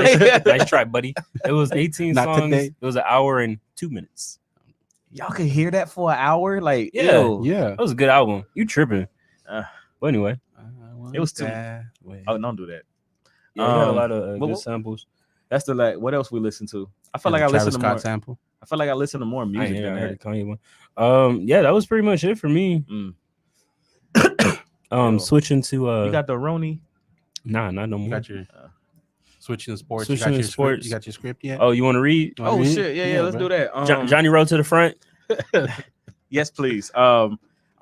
Nice try, buddy. It was 18 songs. Today. It was an hour and 2 minutes. Y'all could hear that for an hour. Like yeah. That was a good album. You tripping? But anyway, it was too. Oh, don't do that. Yeah, had a lot of good samples. That's the what else we listen to? I feel like I listened to more sample. I feel like I listened to more music than I heard that. the Kanye one. Yeah, that was pretty much it for me. Switching to you got the Roni? Nah, not no more. You got your switching to sports. Switching you got to sports. You got your script yet? Oh, you want to read? Oh shit, yeah, let's do that. Johnny Road to the front. Yes, please. Are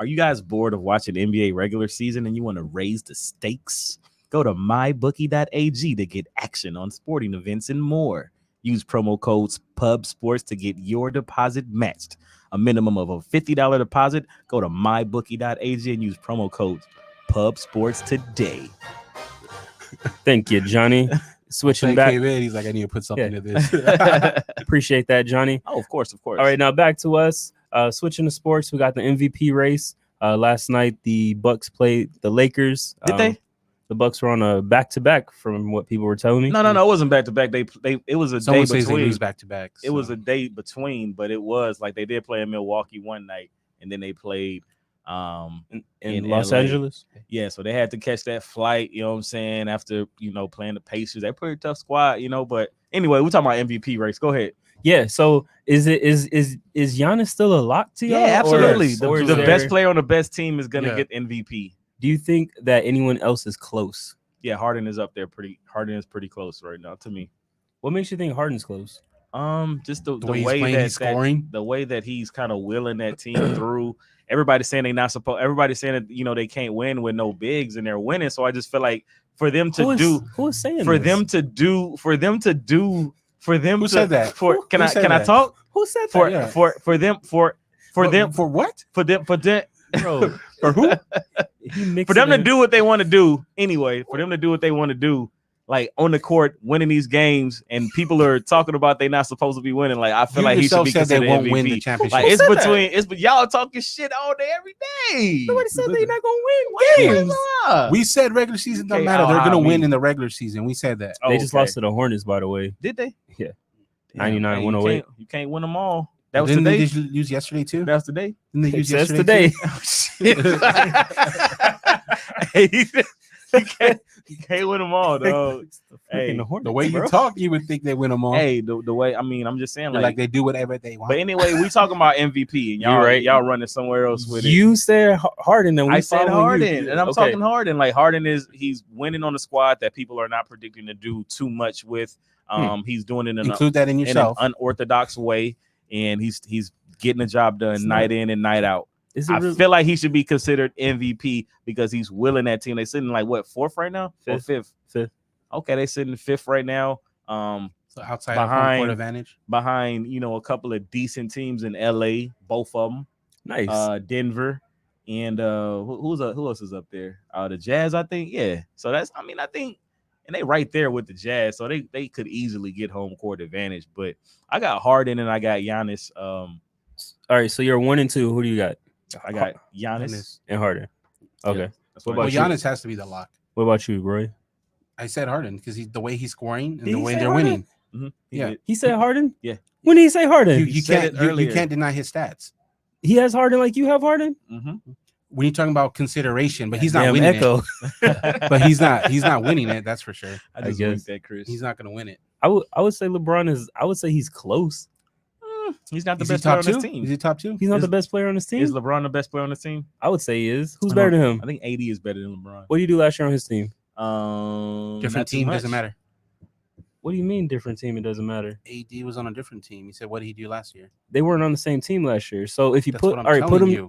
you guys bored of watching NBA regular season and you want to raise the stakes? Go to mybookie.ag to get action on sporting events and more. Use promo codes PUBSports to get your deposit matched. A minimum of a $50 deposit. Go to mybookie.ag and use promo codes PUBSports today. Thank you, Johnny. Switching back. He's like, I need to put something to this. Appreciate that, Johnny. Oh, of course. All right, now back to us. Switching to sports, we got the MVP race. Last night, the Bucks played the Lakers. Did they? The Bucks were on a back-to-back, from what people were telling me. No, it wasn't back-to-back. It was a Someone day between. They lose back-to-back. It was a day between, but it was like they did play in Milwaukee one night, and then they played in Los Angeles. Yeah, so they had to catch that flight. You know what I'm saying? After playing the Pacers, they're a pretty tough squad. But anyway, we're talking about MVP race. Go ahead. Yeah. So is Giannis still a lock to y'all? Yeah, absolutely. Or the best player on the best team is gonna get MVP. Do you think that anyone else is close? Yeah, Harden is up there. Harden is pretty close right now to me. What makes you think Harden's close? Just the way that scoring, the way that he's kind of willing that team through. Everybody's saying they not supposed. Everybody's saying that they can't win with no bigs and they're winning. So I just feel like for them to Who do said that? Can I talk? Who said that? For them for what? For them bro. For who? For them to do what they want to do anyway. For them to do what they want to do. Like on the court, winning these games, and people are talking about they not supposed to be winning. Like I feel like he should be considered they won't MVP. win the championship. Like it's y'all talking shit all day, every day. Nobody said they're not gonna win games. We said regular season don't matter. They're gonna win in the regular season. We said that. They just lost to the Hornets, by the way. Did they? Yeah, 99-108. You can't win them all. That was Didn't today. they use yesterday too? That was today. Didn't they use That's yesterday? today. You can't win them all, dog. Hey, the way you talk, you would think they win them all. Hey, the way, I mean, I'm just saying, like they do whatever they want. But anyway, we talking about MVP, and y'all running somewhere else with it. You said Harden, and I said Harden, and I'm talking Harden. Like Harden he's winning on a squad that people are not predicting to do too much with. He's doing it include that in yourself in an unorthodox way, and he's getting the job done night in and night out. I feel like he should be considered MVP because he's willing that team. They sitting like what, fourth right now? Fifth. Okay, they sitting fifth right now. So outside of home court advantage, behind a couple of decent teams in LA, both of them. Nice. Denver, and who else is up there? The Jazz, I think. Yeah. So I think, and they right there with the Jazz, so they could easily get home court advantage. But I got Harden and I got Giannis. All right, so you're 1 and 2. Who do you got? I got Giannis and Harden. Okay. Yeah, what about Giannis has to be the lock. What about you, Roy? I said Harden because the way he's scoring and the way they're winning. Mm-hmm. Yeah, he said Harden. Yeah. When did he say Harden? You can't deny his stats. He has Harden like you have Harden. Mm-hmm. When you're talking about consideration, but he's not winning it. But he's not winning it. That's for sure. I guess that, Chris. He's not going to win it. I would say LeBron is. I would say he's close. He's not the best player on his team. Is he top 2? He's not the best player on his team. Is LeBron the best player on his team? I would say he is. Who's better than him? I think AD is better than LeBron. What did you do last year on his team? Different team doesn't matter. What do you mean different team? It doesn't matter. AD was on a different team. He said, "What did he do last year?" They weren't on the same team last year. So if you put them,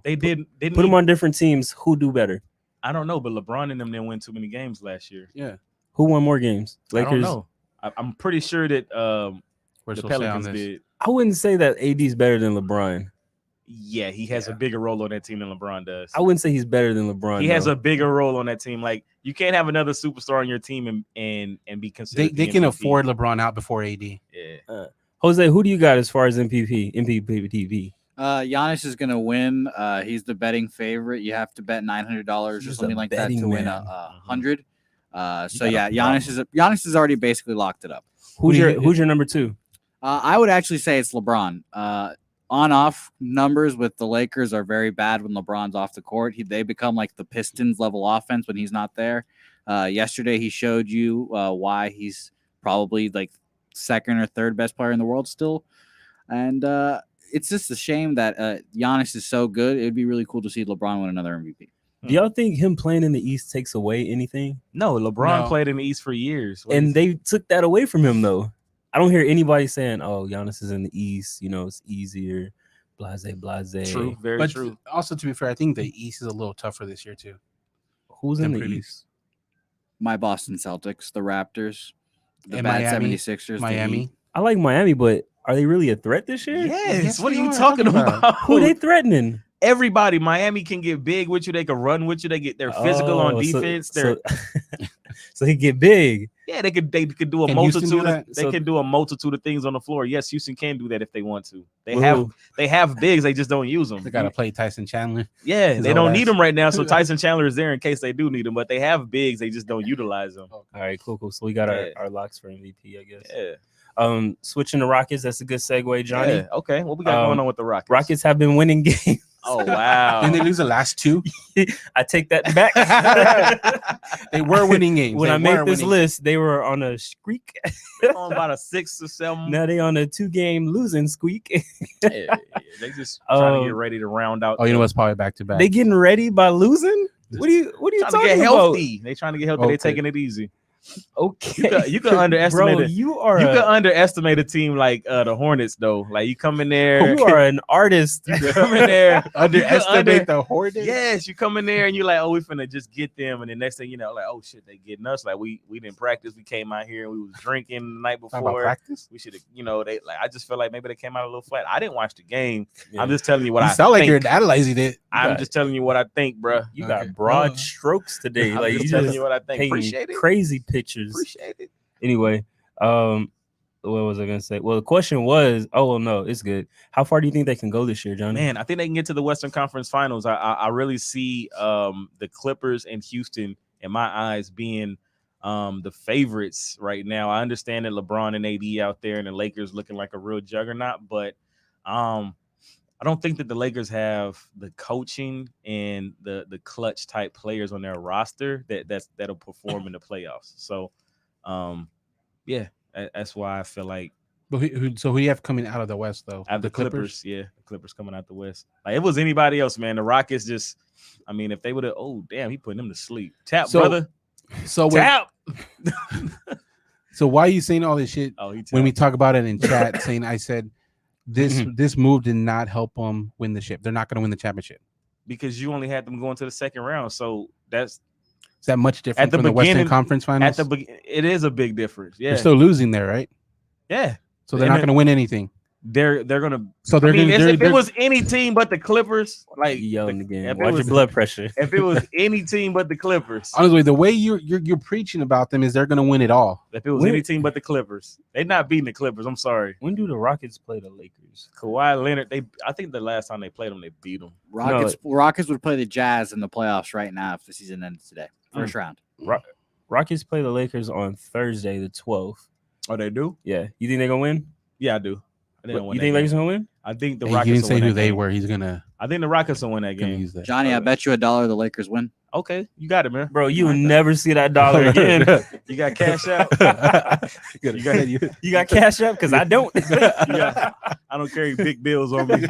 they didn't put them on different teams. Who do better? I don't know, but LeBron and them didn't win too many games last year. Yeah. Who won more games? Lakers. I don't know. I'm pretty sure that the Pelicans did. I wouldn't say that AD is better than LeBron. Yeah, he has a bigger role on that team than LeBron does. I wouldn't say he's better than LeBron. He has a bigger role on that team. Like you can't have another superstar on your team and be considered. They can afford LeBron out before AD. Yeah. Jose, who do you got as far as MVP? Giannis is gonna win. He's the betting favorite. You have to bet $900 or something like that to win 100. So yeah, Giannis has already basically locked it up. Who's your number 2? I would actually say it's LeBron. On-off numbers with the Lakers are very bad when LeBron's off the court. They become like the Pistons level offense when he's not there. Yesterday he showed you why he's probably like second or third best player in the world still. And it's just a shame that Giannis is so good. It'd be really cool to see LeBron win another MVP. Do y'all think him playing in the East takes away anything? No, LeBron played in the East for years. And they took that away from him, though. I don't hear anybody saying, oh, Giannis is in the East. It's easier. Blase. True, very true. Also, to be fair, I think the East is a little tougher this year, too. Who's in the East? My Boston Celtics, the Raptors, the and bad Miami, 76ers. Miami. I like Miami, but are they really a threat this year? Yes. What are you talking about? Who are they threatening? Everybody. Miami can get big with you. They can run with you. They're physical on defense. So he get big. Yeah, they could do a multitude. They can do a multitude of things on the floor. Yes, Houston can do that if they want to. They have bigs. They just don't use them. They gotta play Tyson Chandler. Yeah, they don't need them right now. So Tyson Chandler is there in case they do need them. But they have bigs. They just don't utilize them. All right, cool. So we got our locks for MVP, I guess. Yeah. Switching to Rockets. That's a good segue, Johnny. Yeah, okay. What we got going on with the Rockets? Rockets have been winning games. Oh wow! Didn't they lose the last 2? I take that back. They were winning games. When I made this list, they were on a streak. On about a 6 or 7. Now they on a 2-game losing squeak. They just trying to get ready to round out. Oh, you know what's probably back to back. They getting ready by losing. What are you talking to get about? Healthy. They trying to get healthy. Okay. They taking it easy. Okay, you can underestimate bro, it. You can underestimate a team like the Hornets though. Like you come in there, you are an artist. You come in there, underestimate the Hornets. Yes, you come in there and you're like, oh, we finna just get them, and the next thing you know, like, oh shit, they getting us. Like we didn't practice. We came out here and we was drinking the night before. Practice? We should have, they like. I just feel like maybe they came out a little flat. I didn't watch the game. Yeah. I'm just telling you what I sound like you're analyzing it. I'm just telling you what I think, bro. You got broad strokes today. I'm like just telling you what I think. Appreciate it. Crazy pictures. Appreciate it. Anyway, what was I gonna say? Well, the question was, no, it's good. How far do you think they can go this year, Johnny? Man, I think they can get to the Western Conference Finals. I really see the Clippers and Houston, in my eyes, being the favorites right now. I understand that LeBron and AD out there and the Lakers looking like a real juggernaut, but I I don't think that the Lakers have the coaching and the clutch type players on their roster that'll perform in the playoffs. So, yeah, that's why I feel like. But who do you have coming out of the West though? The Clippers, yeah, the Clippers coming out the West. Like, it was anybody else, man. The Rockets just, I mean, if they would have, oh damn, he putting them to sleep. Tap, brother. So Tap. So why are you saying all this shit when we talk about it in chat? Saying I said this move did not help them win the ship. They're not going to win the championship because you only had them going to the second round. So is that much different from the Western Conference Finals? It is a big difference. Yeah, they're still losing there, right? Yeah. So they're not going to win anything. They're gonna. So they're going to. If it was any team but the Clippers, like yelling again, watch your blood pressure. If it was any team but the Clippers, honestly, the way you're preaching about them is they're going to win it all. If it was any team but the Clippers, they're not beating the Clippers. I'm sorry. When do the Rockets play the Lakers? Kawhi Leonard. I think the last time they played them, they beat them. Rockets would play the Jazz in the playoffs right now if the season ended today. First round. Rockets play the Lakers on Thursday, the 12th. Oh, they do? Yeah. You think they're gonna win? Yeah, I do. You think Lakers gonna win? I think the Rockets. He didn't say who they were. He's gonna. I think the Rockets will win that game. Johnny, I bet you $1 the Lakers win. Okay, you got it, man. Bro, you will never see that dollar again. You got cash out. You got cash out because I don't. I don't carry big bills on me.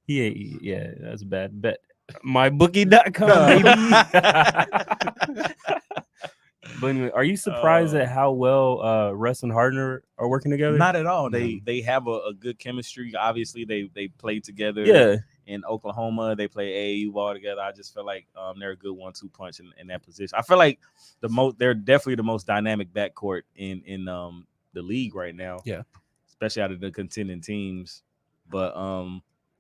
Yeah, that's a bad bet. MyBookie.com, baby. But anyway, are you surprised at how well Russ and Harden are working together? Not at all. They have a good chemistry. Obviously, they played together. Yeah. In Oklahoma, they play AAU ball together. I just feel like they're a good 1-2 punch in that position. I feel like they're definitely the most dynamic backcourt in the league right now. Yeah, especially out of the contending teams. But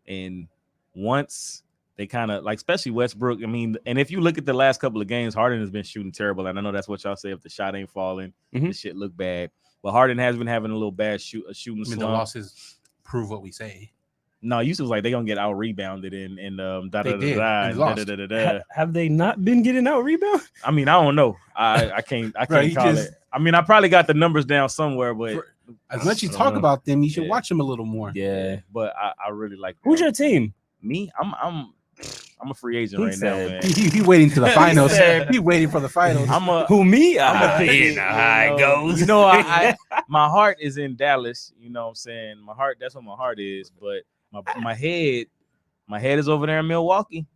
and once they kind of like, especially Westbrook. I mean, and if you look at the last couple of games, Harden has been shooting terrible. And I know that's what y'all say. If the shot ain't falling, the shit look bad. But Harden has been having a little bad shooting slump. The losses prove what we say. No, Yusuf was like they gonna get out rebounded and Have they not been getting out rebounded? I mean, I don't know. I can't call it. I mean, I probably got the numbers down somewhere, but as much as you talk about them, you should watch them a little more. Yeah, but I really like. Who's your team? Me, I'm a free agent right now, man. He waiting to the finals. He waiting for the finals. Who me? I'm a how it goes. You know, I my heart is in Dallas. You know what I'm saying? My heart, that's what my heart is. But my head is over there in Milwaukee.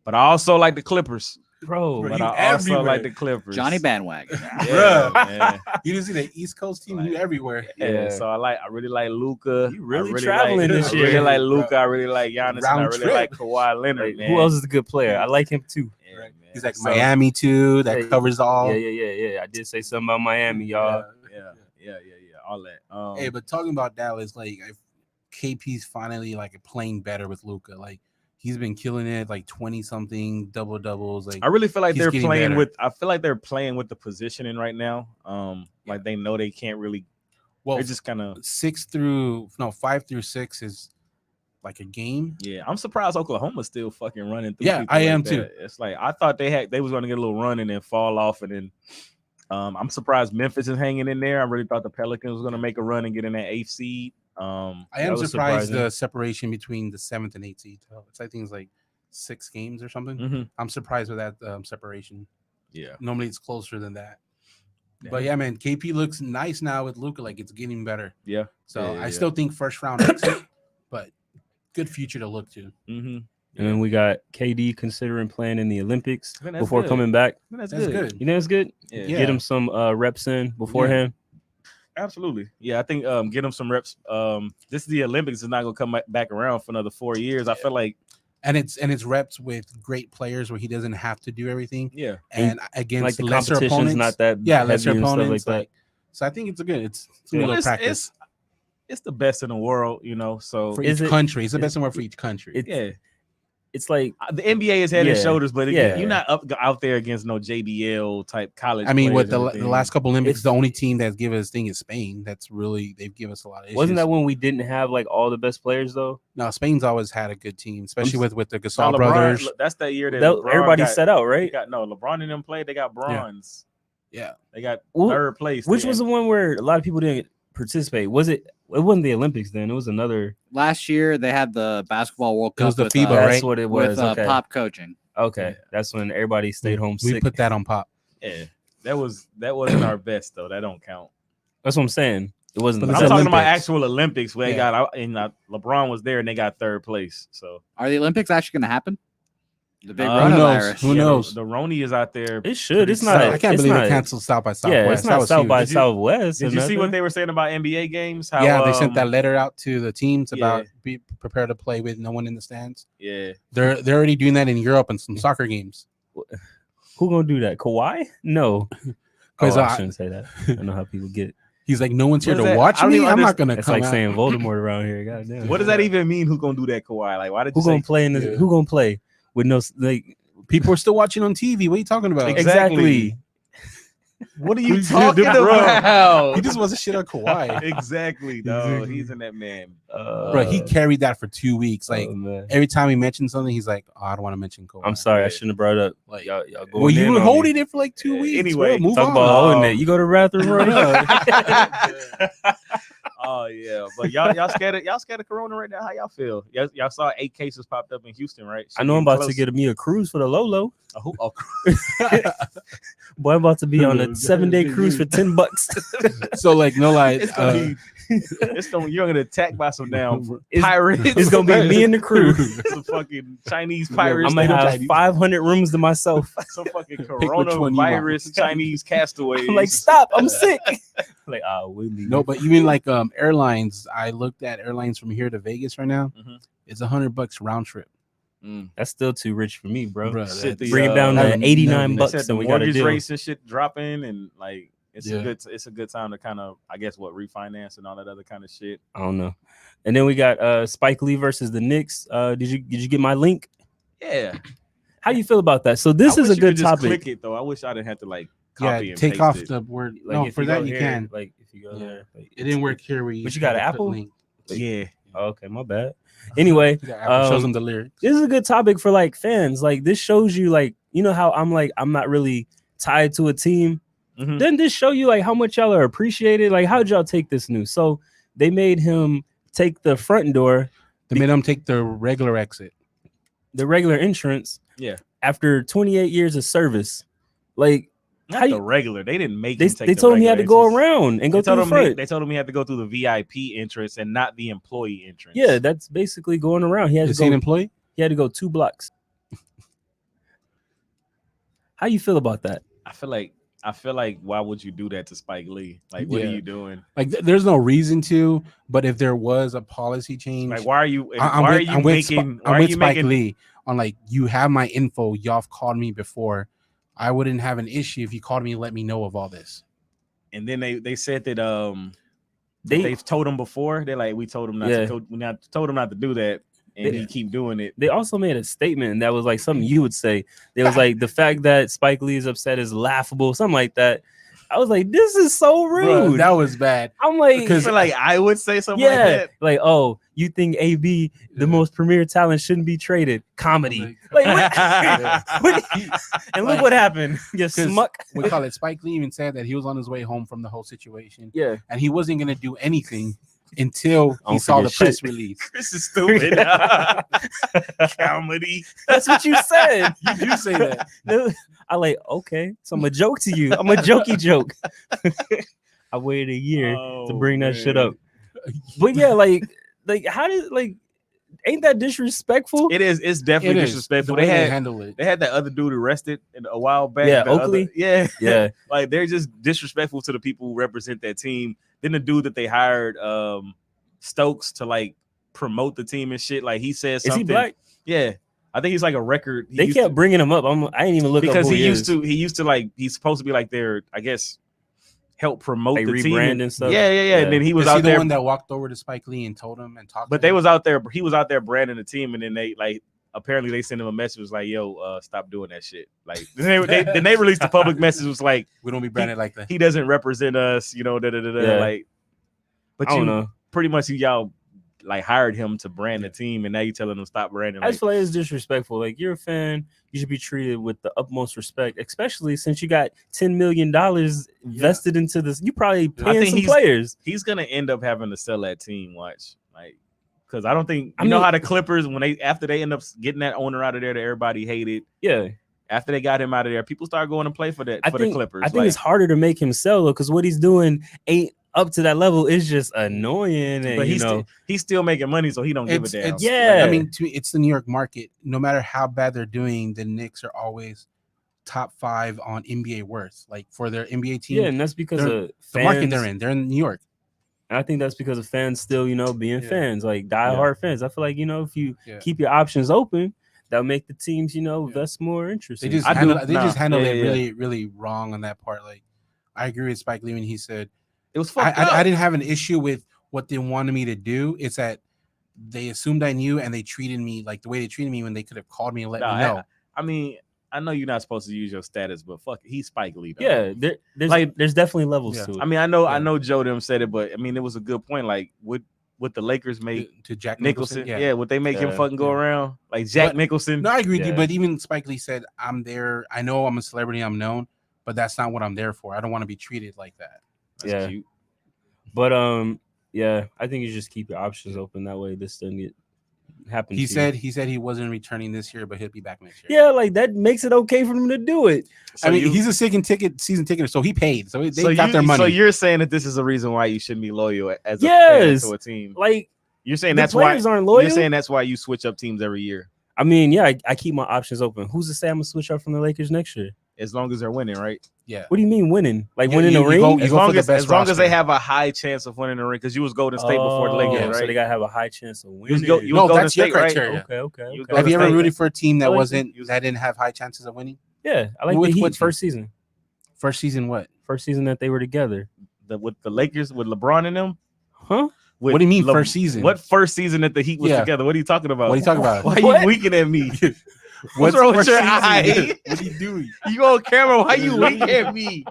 But I also like the Clippers. Bro, but I also like the Clippers. Johnny bandwagon. Yeah, man. You didn't see the East Coast team? You everywhere. Yeah. So I really like Luka. You really traveling this year. I really like Luka. I really like Giannis. And I really like Kawhi Leonard. Man. Who else is a good player? I like him too. Yeah, man. He's like Miami too. That covers all. Yeah. I did say something about Miami, y'all. Yeah. All that. Hey, but talking about Dallas, like KP's finally like playing better with Luka. Like he's been killing it, like 20-something double doubles. Like I really feel like they're playing better. with. I feel like they're playing with the positioning right now. Like they know they can't really. Well, they're just kind of 5 through 6 is like a game. Yeah, I'm surprised Oklahoma's still fucking running through. Yeah, I am too. It's like I thought they was going to get a little run and then fall off, and then I'm surprised Memphis is hanging in there. I really thought the Pelicans was going to make a run and get in that 8th seed. I am surprised the separation between the 7th and 8th seed. I think it's like 6 games or something. Mm-hmm. I'm surprised with that separation. Yeah, normally it's closer than that. But yeah, man, KP looks nice now with Luka. Like it's getting better. Yeah. So I still think first round exit, but good future to look to. Mm-hmm. And then we got KD considering playing in the Olympics before good. coming back. That's good. You think it's good? Yeah. Get him some reps in beforehand. Absolutely. Yeah, I think get them some reps. This is the Olympics is not gonna come back around for another 4 years. I feel like and it's reps with great players where he doesn't have to do everything. Yeah. And against like the lesser competition's opponents, not that lesser opponents like that. So I think it's a good it's a little practice. It's the best in the world, you know. So for each country. It's the best in the world for each country. It's like the NBA is head and shoulders, but you're not out there against no JBL type college. I mean, with the last couple Olympics, the only team that's given us thing is Spain. That's really they've given us a lot of issues. Wasn't that when we didn't have like all the best players though? No, Spain's always had a good team, especially with the Gasol brothers. That's that year that everybody set out, right? LeBron and them played. They got bronze. Yeah, they got third place. Which was the one where a lot of people didn't participate? Was it? It wasn't the Olympics then. It was another. Last year they had the basketball World Cup. It was the with, FIBA, That's right? what it was. with Okay. Pop coaching. Okay, that's when everybody stayed home We sick. put that on Pop. Yeah, that wasn't our best though. That don't count. That's what I'm saying. It wasn't. But the it's I'm best. talking about Olympics. actual Olympics where they Yeah. got out, and LeBron was there and they got third place. So Are the Olympics actually going to happen? The big Who knows? coronavirus. Who knows? The Roni is out there. It should. It's not. I can't it's believe not, they canceled South by Southwest. Yeah, it's That not was South huge. by Did you- Southwest. Did you see what they were saying about NBA games? How, Yeah, they sent that letter out to the teams about yeah. be prepared to play with no one in the stands. Yeah, They're already doing that in Europe and some soccer games. Who gonna do that? Kawhi? No. Because I shouldn't say that. I know how people get. he's like, no one's here What is to that? watch I don't me. even I'm not gonna It's come like out. saying Voldemort around here. Goddamn. what does that even mean? Who gonna do that, Kawhi? Like, why did you Who gonna say play in this? Yeah. Who gonna play with no like? People are still watching on TV. What are you talking about? Exactly. What are you Who's talking gonna do- bro? about? He just wants to shit on Kawhi. Exactly, dog. He's in that man. Bro, he carried that for 2 weeks. Like oh, man. every time he mentioned something, he's like, "Oh, I don't want to mention Kawhi." I'm sorry, I Yeah. shouldn't have brought it up. Like, Y'all going well, you in were on holding me. it for like 2 Yeah, weeks. anyway, bro. Move Talk on. about holding it. You go to the bathroom right now. Oh yeah, but y'all scared of Corona right now? How y'all feel? Y'all saw 8 cases popped up in Houston, right? I know I'm about to get me a cruise for the Lolo. Boy, I'm about to be on a 7-day cruise for $10. So like, no lie, You're gonna attack by some damn It's- pirates. It's gonna be me and the crew. some fucking Chinese pirates. I'm gonna have 500 rooms to myself. some fucking which one you want. coronavirus Chinese castaways. I'm like, stop! I'm sick. Like, we leave. no, but even like airlines. I looked at airlines from here to Vegas right now. Mhm. It's $100 round trip. That's still too rich for me, bro. Bro, Shit, that's- Bring it down that- to 89 they bucks, said the and we got a mortgage deal. rates and shit dropping, and like it's Yeah. a good time to kind of, I guess, refinance and all that other kind of shit. I don't know. And then we got Spike Lee versus the Knicks. Did you get my link? Yeah, How do you feel about that? So this I is wish a you good could just topic. Click it though. I wish I didn't have to like copy Yeah, and take paste off it. the word. Like, No, if for you go that you here, can. Like if you go Yeah. there, like, It didn't work here. Where you But you got had an to put Apple? link. Yeah, Oh, okay, my bad. Anyway, You got Apple, shows um, them the lyrics. this is a good topic for like fans. Like this shows you, like, you know how I'm not really tied to a team. Mhm. Doesn't this show you like how much y'all are appreciated? Like, how'd y'all take this news? So they made him take the front door, They made them take the regular exit. the regular entrance. Yeah. After 28 years of service, like not how the you- regular. They didn't make they him take they the told him he had regular to go entrance. around and go They through told the him front. they told him he had to go through the VIP entrance and not the employee entrance. Yeah, that's basically going around. He had Is to he an go. employee? He had to go 2 blocks. How you feel about that? I feel like why would you do that to Spike Lee? Like, what Yeah. are you doing? Like, there's no reason to. But if there was a policy change, Like, why are you? I'm why with, are you I'm with making? Sp- Why I'm are with you Spike making? Lee on like, you have my info. Y'all have called me before. I wouldn't have an issue if you called me and let me know of all this. And then they said that They- they've told him before. They're like, we told him not Yeah. to. We not told him not to do that, and They- he keep doing it. They also made a statement that was like something you would say. It was like the fact that Spike Lee is upset is laughable, something like that. I was like, this is so Bro, rude. that was bad. I'm like, I feel like I would say something yeah, like that. like, oh, you think AB, the Yeah. most premier talent, shouldn't be traded? Comedy. Like- Like, what? And look what happened. You smuck. We call it. Spike Lee even said that he was on his way home from the whole situation, Yeah. and he wasn't gonna do anything until he don't saw the forget press shit. release. This is stupid. Comedy. That's what you said. You do say that. I like, okay, so I'm a joke to you. I'm a jokey joke. I waited a year to Oh, bring that shit man. up. But yeah, like how did ain't that disrespectful? It is. It's definitely It is. disrespectful. The They way had handle it. that other dude arrested a while back. Yeah, the other- Oakley? yeah, Yeah. like they're just disrespectful to the people who represent that team. Then the dude that they hired, Stokes, to like promote the team and shit. Like he said Is something. he black? Yeah, I think he's like a record. He They used kept to- bringing him up. I ain't even look because up who he used is. to. He used to like. He's supposed to be like their, I guess, help promote Like the team rebrand and stuff? Yeah. Yeah. And then he was Is he out the there. one that walked over to Spike Lee and told him and talked? But to they him? was out there. He was out there branding the team, and then they like apparently they sent him a message was like, "Yo, stop doing that shit." Like then they released the public message was like, We don't be branded like that. "He doesn't represent us," you know. Yeah. Like, but I don't you know. pretty much y'all like hired him to brand the team, and now you telling him stop branding. I just feel like it's disrespectful. Like, you're a fan, you should be treated with the utmost respect, especially since you got $10 million vested into this. You probably paying some players. He's gonna end up having to sell that team. Watch, like, because I don't think you know how the Clippers, when after they end up getting that owner out of there that everybody hated. Yeah. After they got him out of there, people start going to play for the Clippers. I think it's harder to make him sell though, because what he's doing ain't up to that level. Is just annoying. And, but he's still making money, so he don't give a damn. I mean, to me, it's the New York market. No matter how bad they're doing, the Knicks are always top 5 on NBA worth, like for their NBA team. Yeah, and that's because of the market they're in. They're in New York. And I think that's because of fans still, being fans, like diehard fans. I feel like, if you keep your options open, that'll make the teams, that's more interesting. They just handled it really, really wrong on that part. Like, I agree with Spike Lee when he said it was fucked up. I didn't have an issue with what they wanted me to do. It's that they assumed I knew, and they treated me like the way they treated me when they could have called me and let me know. I mean, I know you're not supposed to use your status, but fuck, he's Spike Lee. Though. Yeah, there's definitely levels to it. I mean, I know Joe them said it, but I mean, it was a good point. Like, what the Lakers make to Jack Nicholson, would they make him fucking go around like Jack Nicholson? No, I agree with you, but even Spike Lee said, "I'm there. I know I'm a celebrity. I'm known, but that's not what I'm there for. I don't want to be treated like that." That's cute. But I think you just keep your options open. That way, this doesn't happen. He said he wasn't returning this year, but he'll be back next year. Yeah, like that makes it okay for him to do it. So he's a season ticket, so he paid. So they got their money. So you're saying that this is a reason why you shouldn't be loyal as a fan to a team. Like, you're saying that's why aren't loyal. You're saying that's why you switch up teams every year. I mean, yeah, I keep my options open. Who's to say I'm gonna switch up from the Lakers next year? As long as they're winning, right? Yeah. What do you mean winning? Like winning the ring? As long as they have a high chance of winning the ring, because you was Golden State before the Lakers, right? So they gotta have a high chance of winning. No, that's your criteria. Okay. Have you ever rooted for a team that that didn't have high chances of winning? Yeah, I like the Heat first season. First season, what? First season that they were together. With the Lakers, with LeBron in them? Huh? What do you mean first season? What first season that the Heat was together? What are you talking about? What are you talking about? Why are you winking at me? What's wrong with your eye? What are you doing? You on camera? Why you winking at me?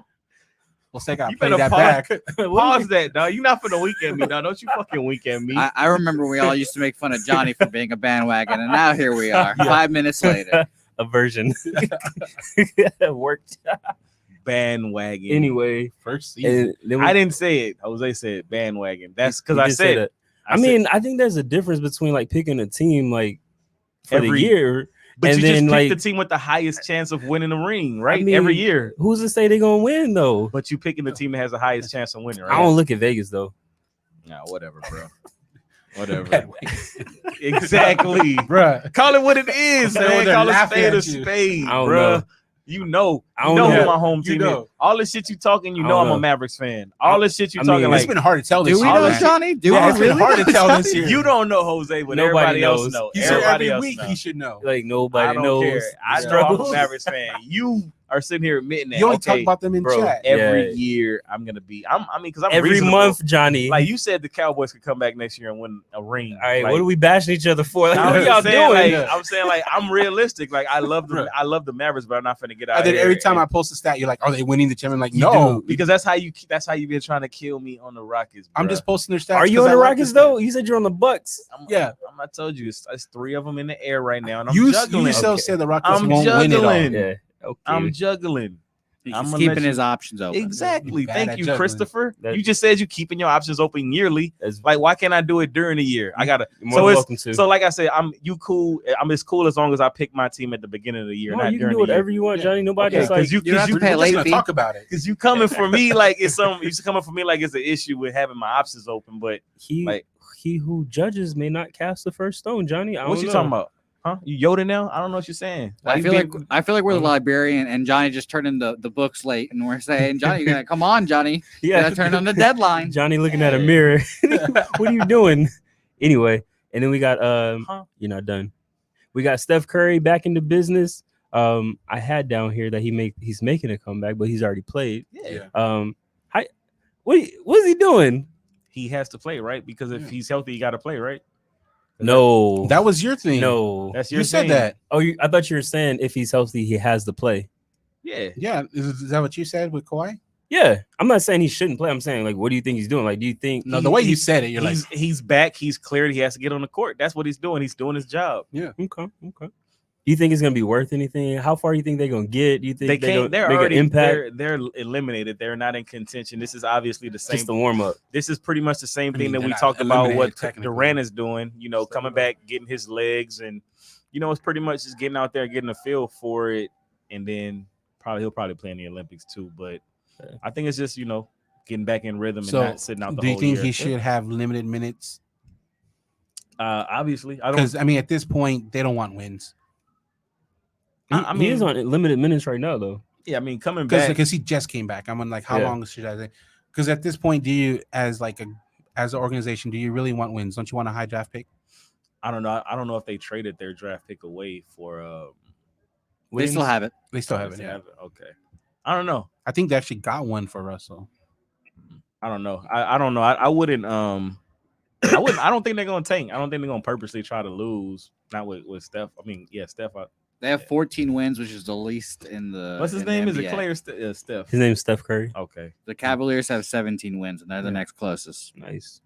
Well, say I play that back. Pause that, dog. You're not finna wink at me, dog. Don't you fucking wink at me. I remember we all used to make fun of Johnny for being a bandwagon, and now here we are, 5 minutes later. A version. Worked. Bandwagon. Anyway, first season. I didn't say it. Jose said bandwagon. That's because I said it. I think there's a difference between like picking a team like for the year. But and you then, just pick the team with the highest chance of winning the ring, right? I mean, every year. Who's to say they're gonna win though? But you picking the team that has the highest chance of winning, right? I don't look at Vegas though. Nah, whatever, bro. Whatever. Exactly, bro. Call it what it is, man. Call it spade a spade, bro. You know who my home team is. All the shit you talking, I'm a Mavericks fan. All the shit you talking, it's been hard to tell this year. Do we know, Johnny? It's been hard to tell this year. You don't know Jose, but everybody else knows. Every week he should know. Like nobody knows. Care. I know I'm a Mavericks fan. You are sitting here admitting that. You only talk about them in chat. Every year I'm gonna be. Because I'm every reasonable. month, Johnny. Like you said, the Cowboys could come back next year and win a ring. All right, what are we bashing each other for? Like, what are y'all doing? I'm saying like I'm realistic. Like I love the Mavericks, but I'm not finna get out. And then every time I post a stat, you're like, "Are they winning the championship?" Like, no, because that's how you've been trying to kill me on the Rockets. Bro. I'm just posting their stats. Are you on the Rockets though? You said you're on the Bucks. I told you it's 3 of them in the air right now, and I'm you juggling. You yourself said the Rockets won't win it all. Yeah. Okay. I'm juggling. He's keeping his options open. Exactly. Thank you, Christopher. You just said you keeping your options open yearly. Like, why can't I do it during the year? I gotta. So like I said, I'm cool. I'm as cool as long as I pick my team at the beginning of the year. No, you can do whatever you want, Johnny. Nobody's like you have to pay late fee. Talk about it because you coming for me like it's coming for me like it's an issue with having my options open. But he who judges may not cast the first stone, Johnny. What you talking about? Huh? You Yoda now? I don't know what you're saying. I feel like we're the librarian, and Johnny just turned in the books late, and we're saying, Johnny, you gotta come on, Johnny. You gotta turn on the deadline. Johnny looking at a mirror. What are you doing? Anyway, and then we got you're not done. We got Steph Curry back into business. I had down here that he's making a comeback, but he's already played. Yeah. What's he doing? He has to play, right? Because if he's healthy, he got to play, right? No, that was your thing. No, that's your you thing. Said that. Oh, I thought you were saying if he's healthy, he has to play. Yeah. Is that what you said with Kawhi? Yeah, I'm not saying he shouldn't play. I'm saying like, what do you think he's doing? Like, do you think? No, the way you said it, you're like, he's back. He's cleared. He has to get on the court. That's what he's doing. He's doing his job. yeah. Okay. Do you think it's gonna be worth anything? How far do you think they're gonna get? Do you think They can't. They're make already an impact? They're eliminated. They're not in contention. This is obviously the same. Just the warm up. This is pretty much the same I thing mean, that they're we not talked about. What eliminated technically. Durant is doing. You know, coming back, getting his legs, and it's pretty much just getting out there, getting a feel for it, and then he'll probably play in the Olympics too. But I think it's just getting back in rhythm and not sitting out the whole year. Do you think he should have limited minutes? Obviously, I don't. Because I mean, at this point, they don't want wins. I mean, he is on limited minutes right now, though. Yeah, I mean, coming back because he just came back. I'm on like, how long should I say? Because at this point, do you, as an organization, do you really want wins? Don't you want a high draft pick? I don't know. I don't know if they traded their draft pick away for. They still have it. They still have it. Yeah. Okay. I don't know. I think they actually got one for Russell. I don't know. I don't know. I wouldn't. I don't think they're gonna tank. I don't think they're gonna purposely try to lose. Not with Steph. I mean, yeah, Steph. They have 14 wins, which is the least in the. What's his name? Is it Clay or Steph? His name's Steph Curry. Okay. The Cavaliers have 17 wins, and they're the next closest. Nice.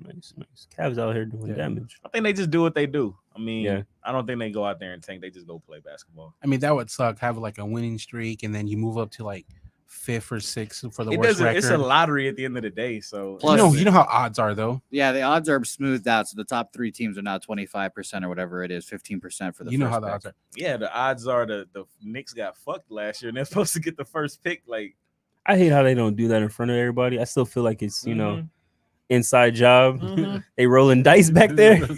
Cavs out here doing damage. I think they just do what they do. I mean, Yeah. I don't think they go out there and tank. They just go play basketball. I mean, that would suck. Have like a winning streak, and then you move up to like 5th or 6th for the worst record. It's a lottery at the end of the day. So Plus, you know how odds are though. Yeah, the odds are smoothed out. So the top 3 teams are now 25% or whatever it is, 15% for the. You know how pick. the odds are. Yeah, the odds are the Knicks got fucked last year, and they're supposed to get the first pick. Like, I hate how they don't do that in front of everybody. I still feel like it's inside job. They rolling dice back there.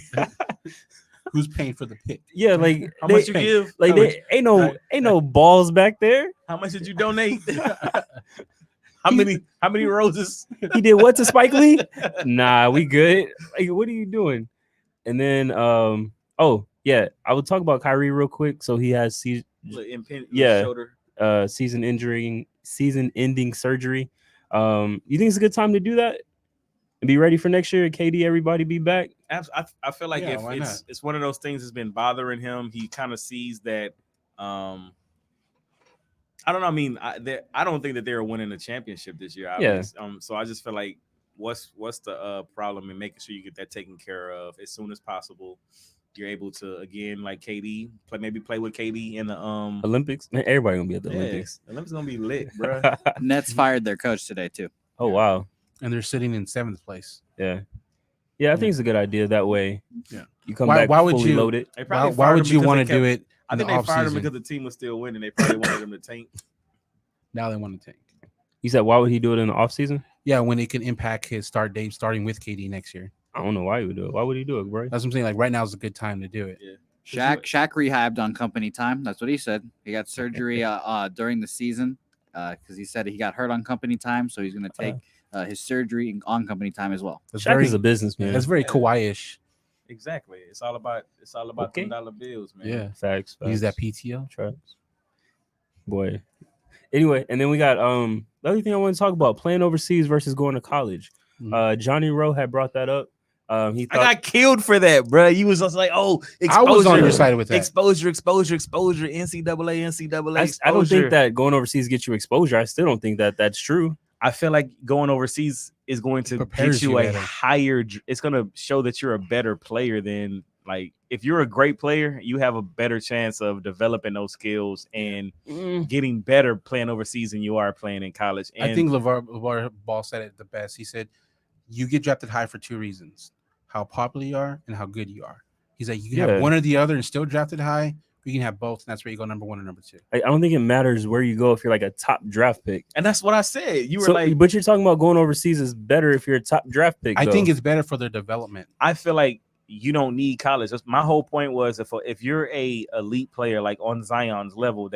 Who's paying for the pick? Yeah, like how much you give? Like they ain't no balls back there. How much did you donate? How many roses? He did what to Spike Lee? Nah, we good. Like, what are you doing? And then I will talk about Kyrie real quick. So he has season ending surgery. You think it's a good time to do that and be ready for next year? KD, everybody be back. I feel like if it's one of those things that's been bothering him, he kind of sees that. I don't know. I mean, I don't think that they're winning a championship this year. So I just feel like what's the problem in making sure you get that taken care of as soon as possible. You're able to again, like KD, play with KD in the Olympics. Man, everybody gonna be at the Olympics. Olympics gonna be lit, bro. Nets fired their coach today too. Oh wow! And they're sitting in 7th place. Yeah. I think it's a good idea. That way, you come back. Why would you load it? Why would you want to do it? I think they fired him because the team was still winning. They probably wanted him to tank. Now they want to tank. You said why would he do it in the offseason? Yeah, when it can impact his start date, starting with KD next year. I don't know why he would do it. Why would he do it, bro? That's what I'm saying. Like right now is a good time to do it. Yeah. Shaq rehabbed on company time. That's what he said. He got surgery during the season because he said he got hurt on company time, so he's going to take his surgery on company time as well. Shaq is a businessman. That's very Kawhi-ish. Exactly. It's all about $10 bills, man. Yeah, facts. Use that PTO. Trust. Boy. Anyway, and then we got the other thing I want to talk about: playing overseas versus going to college. Johnny Rowe had brought that up. I got killed for that, bro. You was just like, oh, exposure. I was on your side with that. Exposure, NCAA. I don't think that going overseas gets you exposure. I still don't think that that's true. I feel like going overseas is going to get you a higher. It's going to show that you're a better player than like if you're a great player, you have a better chance of developing those skills and getting better playing overseas than you are playing in college. And I think LeVar Ball said it the best. He said, "You get drafted high for 2 reasons: how popular you are and how good you are." He's like, you can have one or the other and still drafted high. You can have both, and that's where you go number 1 or number 2. I don't think it matters where you go if you're like a top draft pick. And that's what I said. You were but you're talking about going overseas is better if you're a top draft pick. I think it's better for their development. I feel like you don't need college. My whole point was if you're a elite player like on Zion's level,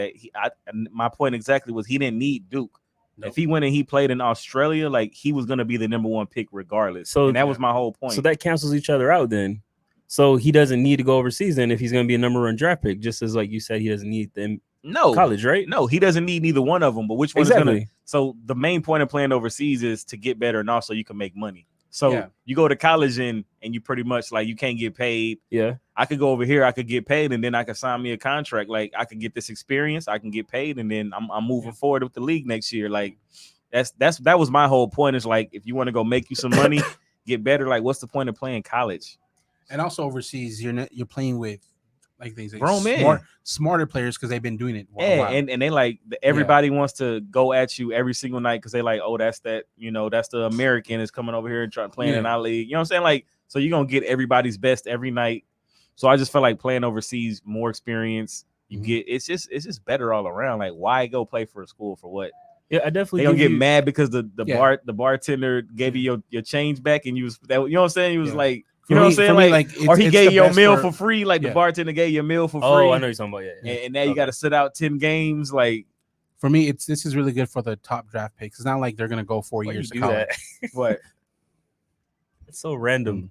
my point exactly was he didn't need Duke. Nope. If he went and he played in Australia, like he was going to be the number 1 pick regardless. So and that was my whole point. So that cancels each other out then. So he doesn't need to go overseas then if he's going to be a number 1 draft pick, just as like you said, he doesn't need them. No college, right? No, he doesn't need neither one of them. But which one is going to? So the main point of playing overseas is to get better and also you can make money. So you go to college and you pretty much like you can't get paid. Yeah, I could go over here, I could get paid, and then I could sign me a contract. Like I could get this experience, I can get paid, and then I'm moving forward with the league next year. Like that was my whole point. Is like if you want to go make you some money, get better. Like, what's the point of playing college? And also overseas, you're playing with like they say Grown men. smarter players because they've been doing it. Yeah, and they like everybody wants to go at you every single night because they like, oh, that's that, that's the American is coming over here and trying playing in our league. You know what I'm saying? Like, so you're gonna get everybody's best every night. So I just feel like playing overseas, more experience. You get it's just better all around. Like, why go play for a school for what? Yeah, I definitely. They gonna get mad because the bartender gave you your change back and you was that, you know what I'm saying? He was like. You know what I'm saying? Like or he gave you a meal for free. Like the bartender gave you a meal for free. Oh, I know you're talking about. Yeah. And now you got to sit out 10 games. Like for me, this is really good for the top draft picks. It's not like they're gonna go 4 years to college. What? It's so random.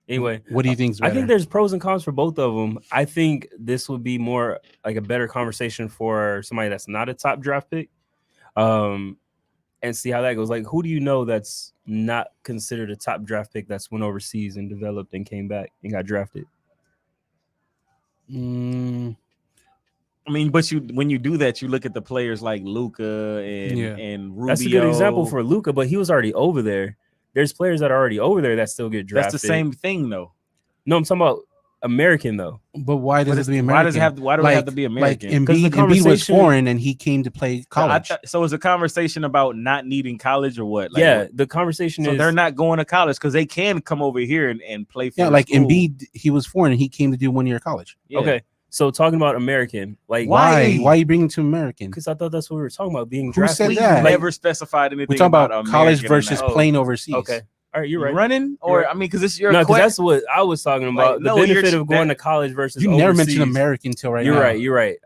Anyway, what do you think? I think there's pros and cons for both of them. I think this would be more like a better conversation for somebody that's not a top draft pick. And see how that goes. Like, who do you know that's not considered a top draft pick that's went overseas and developed and came back and got drafted? I mean, but when you do that, you look at the players like Luka and Rubio. That's a good example for Luka, but he was already over there. There's players that are already over there that still get drafted. That's the same thing, though. No, I'm talking about American though. But why does it have to be American? Why do it have to be American? Like Embiid was foreign and he came to play college. So is a conversation about not needing college or what? Like, yeah, the conversation is they're not going to college because they can come over here and play for like school. Embiid, he was foreign and he came to do 1 year of college. Yeah. Okay. So talking about American, like why are you bringing to American? Because I thought that's what we were talking about, being drafted. Who said that? Never specified anything. We're talking about college American versus playing overseas. Okay. All right, you're right. Running, or I mean, because it's your because that's what I was talking about. Like, the benefit of going to college versus you overseas. Never mentioned American till right now. You're right.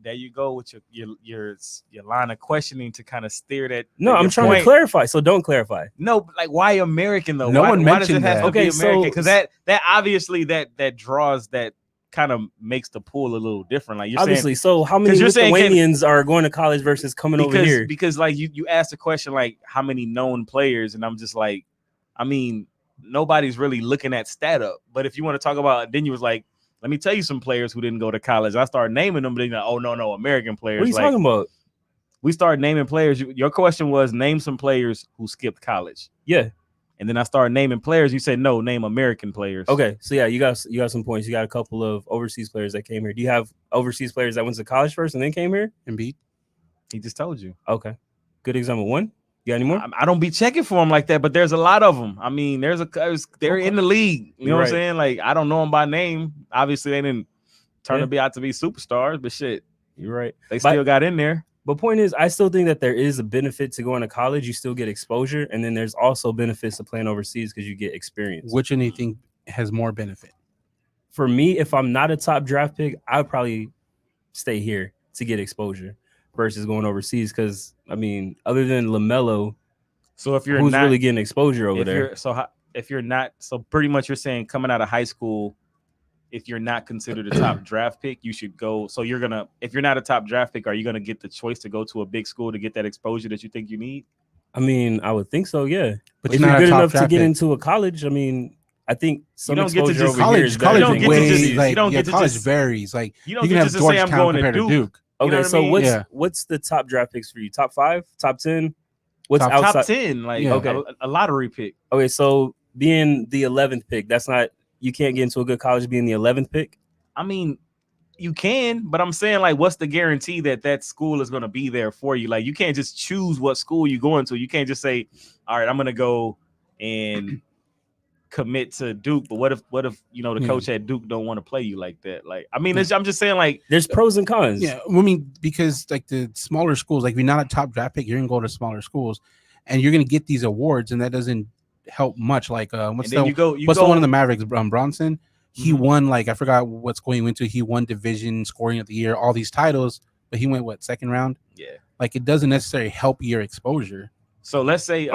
There you go with your line of questioning to kind of steer that. No, I'm trying to clarify. So don't clarify. No, but like why American though? No one why mentioned does it have that. To be American? Because that obviously that draws that. Kind of makes the pool a little different. Like you're obviously, saying, so how many Lithuanians are going to college versus coming over here? Because like you asked the question like how many known players, and I'm just like, I mean, nobody's really looking at stat up. But if you want to talk about, then you was like, let me tell you some players who didn't go to college. I started naming them, but then oh no, American players. What are you talking about? We started naming players. Your question was name some players who skipped college. Yeah. And then I started naming players. You said no, name American players. Okay, so yeah, you got some points. You got a couple of overseas players that came here. Do you have overseas players that went to college first and then came here? Embiid. He just told you. Okay, good example. One. You got any more? I don't be checking for them like that, but there's a lot of them. I mean, they're in the league. You know what I'm saying? Like I don't know them by name. Obviously, they didn't turn out to be superstars, but shit, you're right. They still got in there. But point is, I still think that there is a benefit to going to college. You still get exposure, and then there's also benefits to playing overseas because you get experience. Which one do you think has more benefit? For me, if I'm not a top draft pick, I would probably stay here to get exposure versus going overseas. Because I mean, other than LaMelo, so if you're who's not really getting exposure over there? If you're not, so pretty much you're saying coming out of high school. If you're not considered a top draft pick, you should go. So if you're not a top draft pick, are you gonna get the choice to go to a big school to get that exposure that you think you need? I mean, I would think so, yeah. But if you're good enough to get into a college, I mean, I think some you don't get to just college varies. Like you don't get to just say I'm going to Duke. Okay, you know so what's the top draft picks for you? Top 5, top 10? What's outside? Top 10? Like a lottery pick. Okay, so being the 11th pick, that's not. You can't get into a good college being the 11th pick? I mean, you can, but I'm saying, like, what's the guarantee that school is going to be there for you? Like, you can't just choose what school you're going to. You can't just say, all right, I'm going to go and commit to Duke. But what if the coach at Duke don't want to play you like that? Like, I mean, I'm just saying, like, there's pros and cons. Yeah, I mean, because, like, the smaller schools, like, if you're not a top draft pick, you're going to go to smaller schools, and you're going to get these awards, and that doesn't help much. Like what's the one of the Mavericks, Bronson? He won, like, I forgot what's going into. He won division, scoring of the year, all these titles, but he went second round. Yeah, like it doesn't necessarily help your exposure. So let's say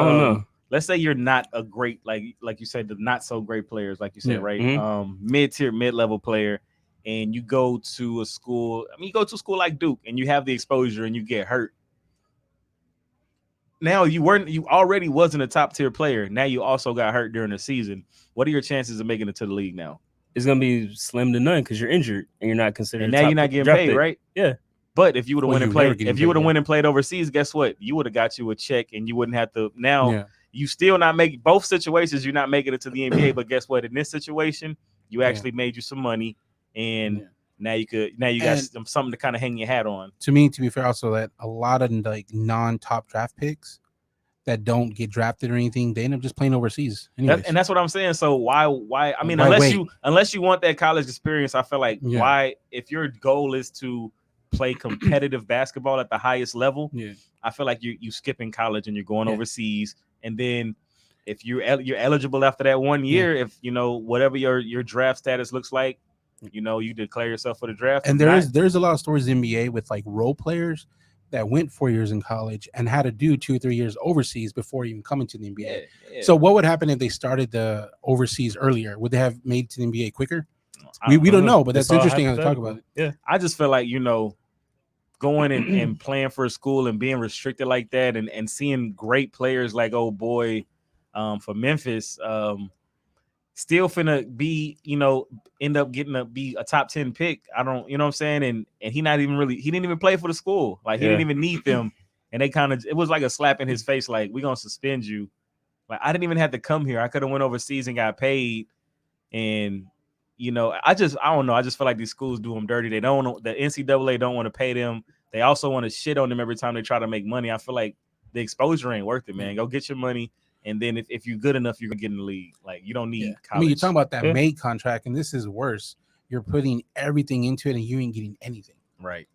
let's say you're not a great, like you said, the not so great players, like you said, right? Mid-tier, mid-level player, and you go to a school. I mean, you go to a school like Duke, and you have the exposure, and you get hurt. Now you already wasn't a top tier player. Now you also got hurt during the season. What are your chances of making it to the league now? It's gonna be slim to none because you're injured and you're not considered. And now you're not getting paid, right? Yeah. But if you would have Well, went and you never played, get if you would have paid, went and played overseas, guess what? You would have got you a check, and you wouldn't have to. Now Yeah. you still not making both situations. You're not making it to the NBA, but guess what? In this situation, you actually made you some money, and now you got something to kind of hang your hat on. To me, to be fair, also that a lot of like non-top draft picks that don't get drafted or anything, they end up just playing overseas. Anyways. And that's what I'm saying. So why? I mean, Why unless you want that college experience, I feel like why, if your goal is to play competitive basketball at the highest level, I feel like you skipping college and you're going overseas, and then if you're eligible after that 1 year, if you know whatever your draft status looks like, you know, you declare yourself for the draft. And there's a lot of stories in the NBA with like role players that went 4 years in college and had to do 2 or 3 years overseas before even coming to the NBA. So what would happen if they started the overseas earlier? Would they have made it to the NBA quicker? We don't know, but that's interesting how to talk about it. Yeah, I just feel like, you know, going and playing for a school and being restricted like that, and seeing great players like old boy for Memphis still finna be, you know, end up getting to be a top 10 pick. I don't, you know what I'm saying? And he didn't even play for the school. Like he didn't even need them. And they it was like a slap in his face. Like, we're going to suspend you. Like, I didn't even have to come here. I could have went overseas and got paid. And, you know, I don't know. I just feel like these schools do them dirty. The NCAA don't want to pay them. They also want to shit on them every time they try to make money. I feel like the exposure ain't worth it, man. Go get your money. And then if you're good enough, you're gonna get in the league. Like, you don't need college. I mean, you're talking about that made contract, and this is worse. You're putting everything into it, and you ain't getting anything. Right.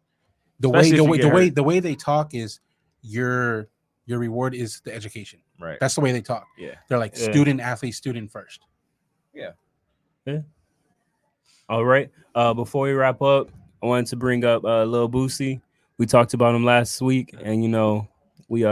The way they talk is your reward is the education. Right. That's the way they talk. Yeah. They're like student, athlete, student first. Yeah. All right. Before we wrap up, I wanted to bring up Lil Boosie. We talked about him last week, and you know, we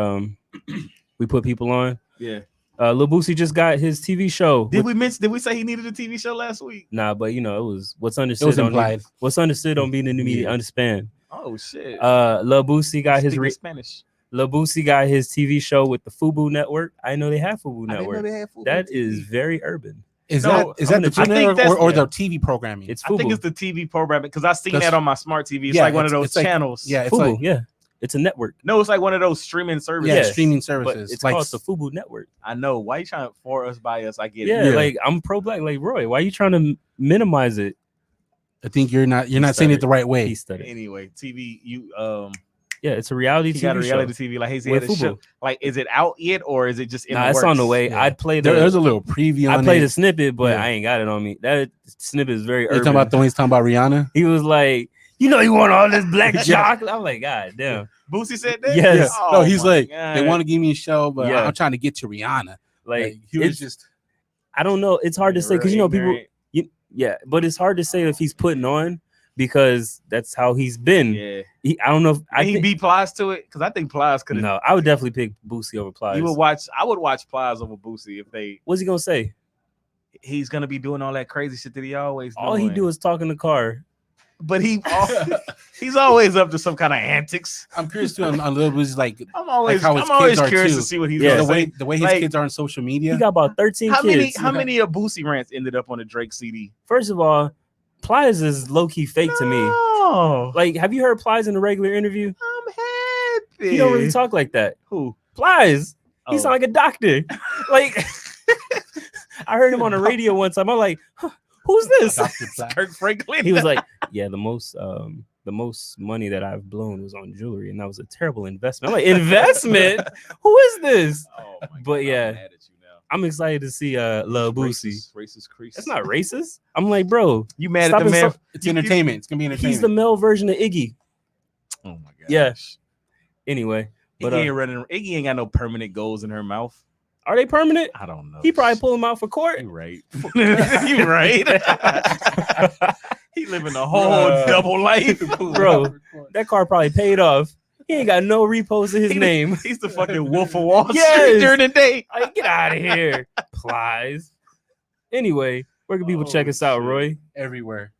put people on. Yeah. Lil Boosie just got his TV show. Did we say he needed a TV show last week? Nah, but you know, it was what's understood. It was implied. What's understood don't mean in the media understand. Oh shit. Lil Boosie got Spanish. Lil Boosie got his TV show with the Fubu Network. I know they have Fubu Network. That is very urban. Is that the channel or the TV programming? It's Fubu. I think it's the TV programming, because I seen that on my smart TV. It's like one of those channels. It's Fubu, like, it's a network. No, it's like one of those streaming services. Yeah, streaming services. But it's called the Fubu Network. I know. Why are you trying to for us by us? I get it. Yeah, like I'm pro-black, like Roy. Why are you trying to minimize it? I think you're not saying it the right way. Anyway, TV, yeah, it's a reality TV. Got a reality TV. Like, he had a show. Like, is it out yet, or is it just in the works? It's on the way. Yeah. I'd play there's a little preview. I played a snippet, but I ain't got it on me. That snippet is very urban. Talking about the one he's talking about Rihanna. He was like, you know, you want all this black chocolate. I'm like, God damn. Boosie said that. Yes. Yeah. No, he's like, they want to give me a show, but I'm trying to get to Rihanna. Like he was just. I don't know. It's hard to say because you know people. But it's hard to say if he's putting on, because that's how he's been. Yeah. I don't know if he beat Plies to it, because I think Plies could have. No, I would definitely pick Boosie over Plies. I would watch Plies over Boosie if they. What's he gonna say? He's gonna be doing all that crazy shit that he always doing. All he do is talk in the car. But he's always up to some kind of antics. I'm curious too on Lil Boosie, like I'm always curious to see what he's doing. The way his kids are on social media. He got about 13 kids. How many of Boosie rants ended up on a Drake CD? First of all, Plies is low-key fake to me. Like, have you heard Plies in a regular interview? I'm happy. He don't really talk like that. Who? Plies. He sound like a doctor. Like, I heard him on the radio one time. I'm like, who's this? Kirk Franklin. He was like, yeah, the most money that I've blown was on jewelry, and that was a terrible investment. I'm like, investment? Who is this? Oh my but God, yeah, I'm excited to see Lil Boosie. Racist crease. That's not racist. I'm like, bro, you mad at the man? It's entertainment. It's gonna be entertainment. He's the male version of Iggy. Oh my God. Yeah. Anyway, but Iggy ain't got no permanent goals in her mouth. Are they permanent? I don't know. He probably pull them out for court. You right. You right. He living a whole double life, bro. That car probably paid off. He ain't got no repos in his name. He's the fucking Wolf of Wall Street during the day. Like, get out of here, Plies. Anyway, where can people check us out, Roy? Everywhere.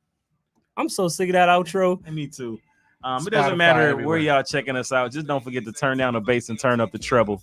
I'm so sick of that outro. And me too. It doesn't matter where y'all checking us out. Just don't forget to turn down the bass and turn up the treble.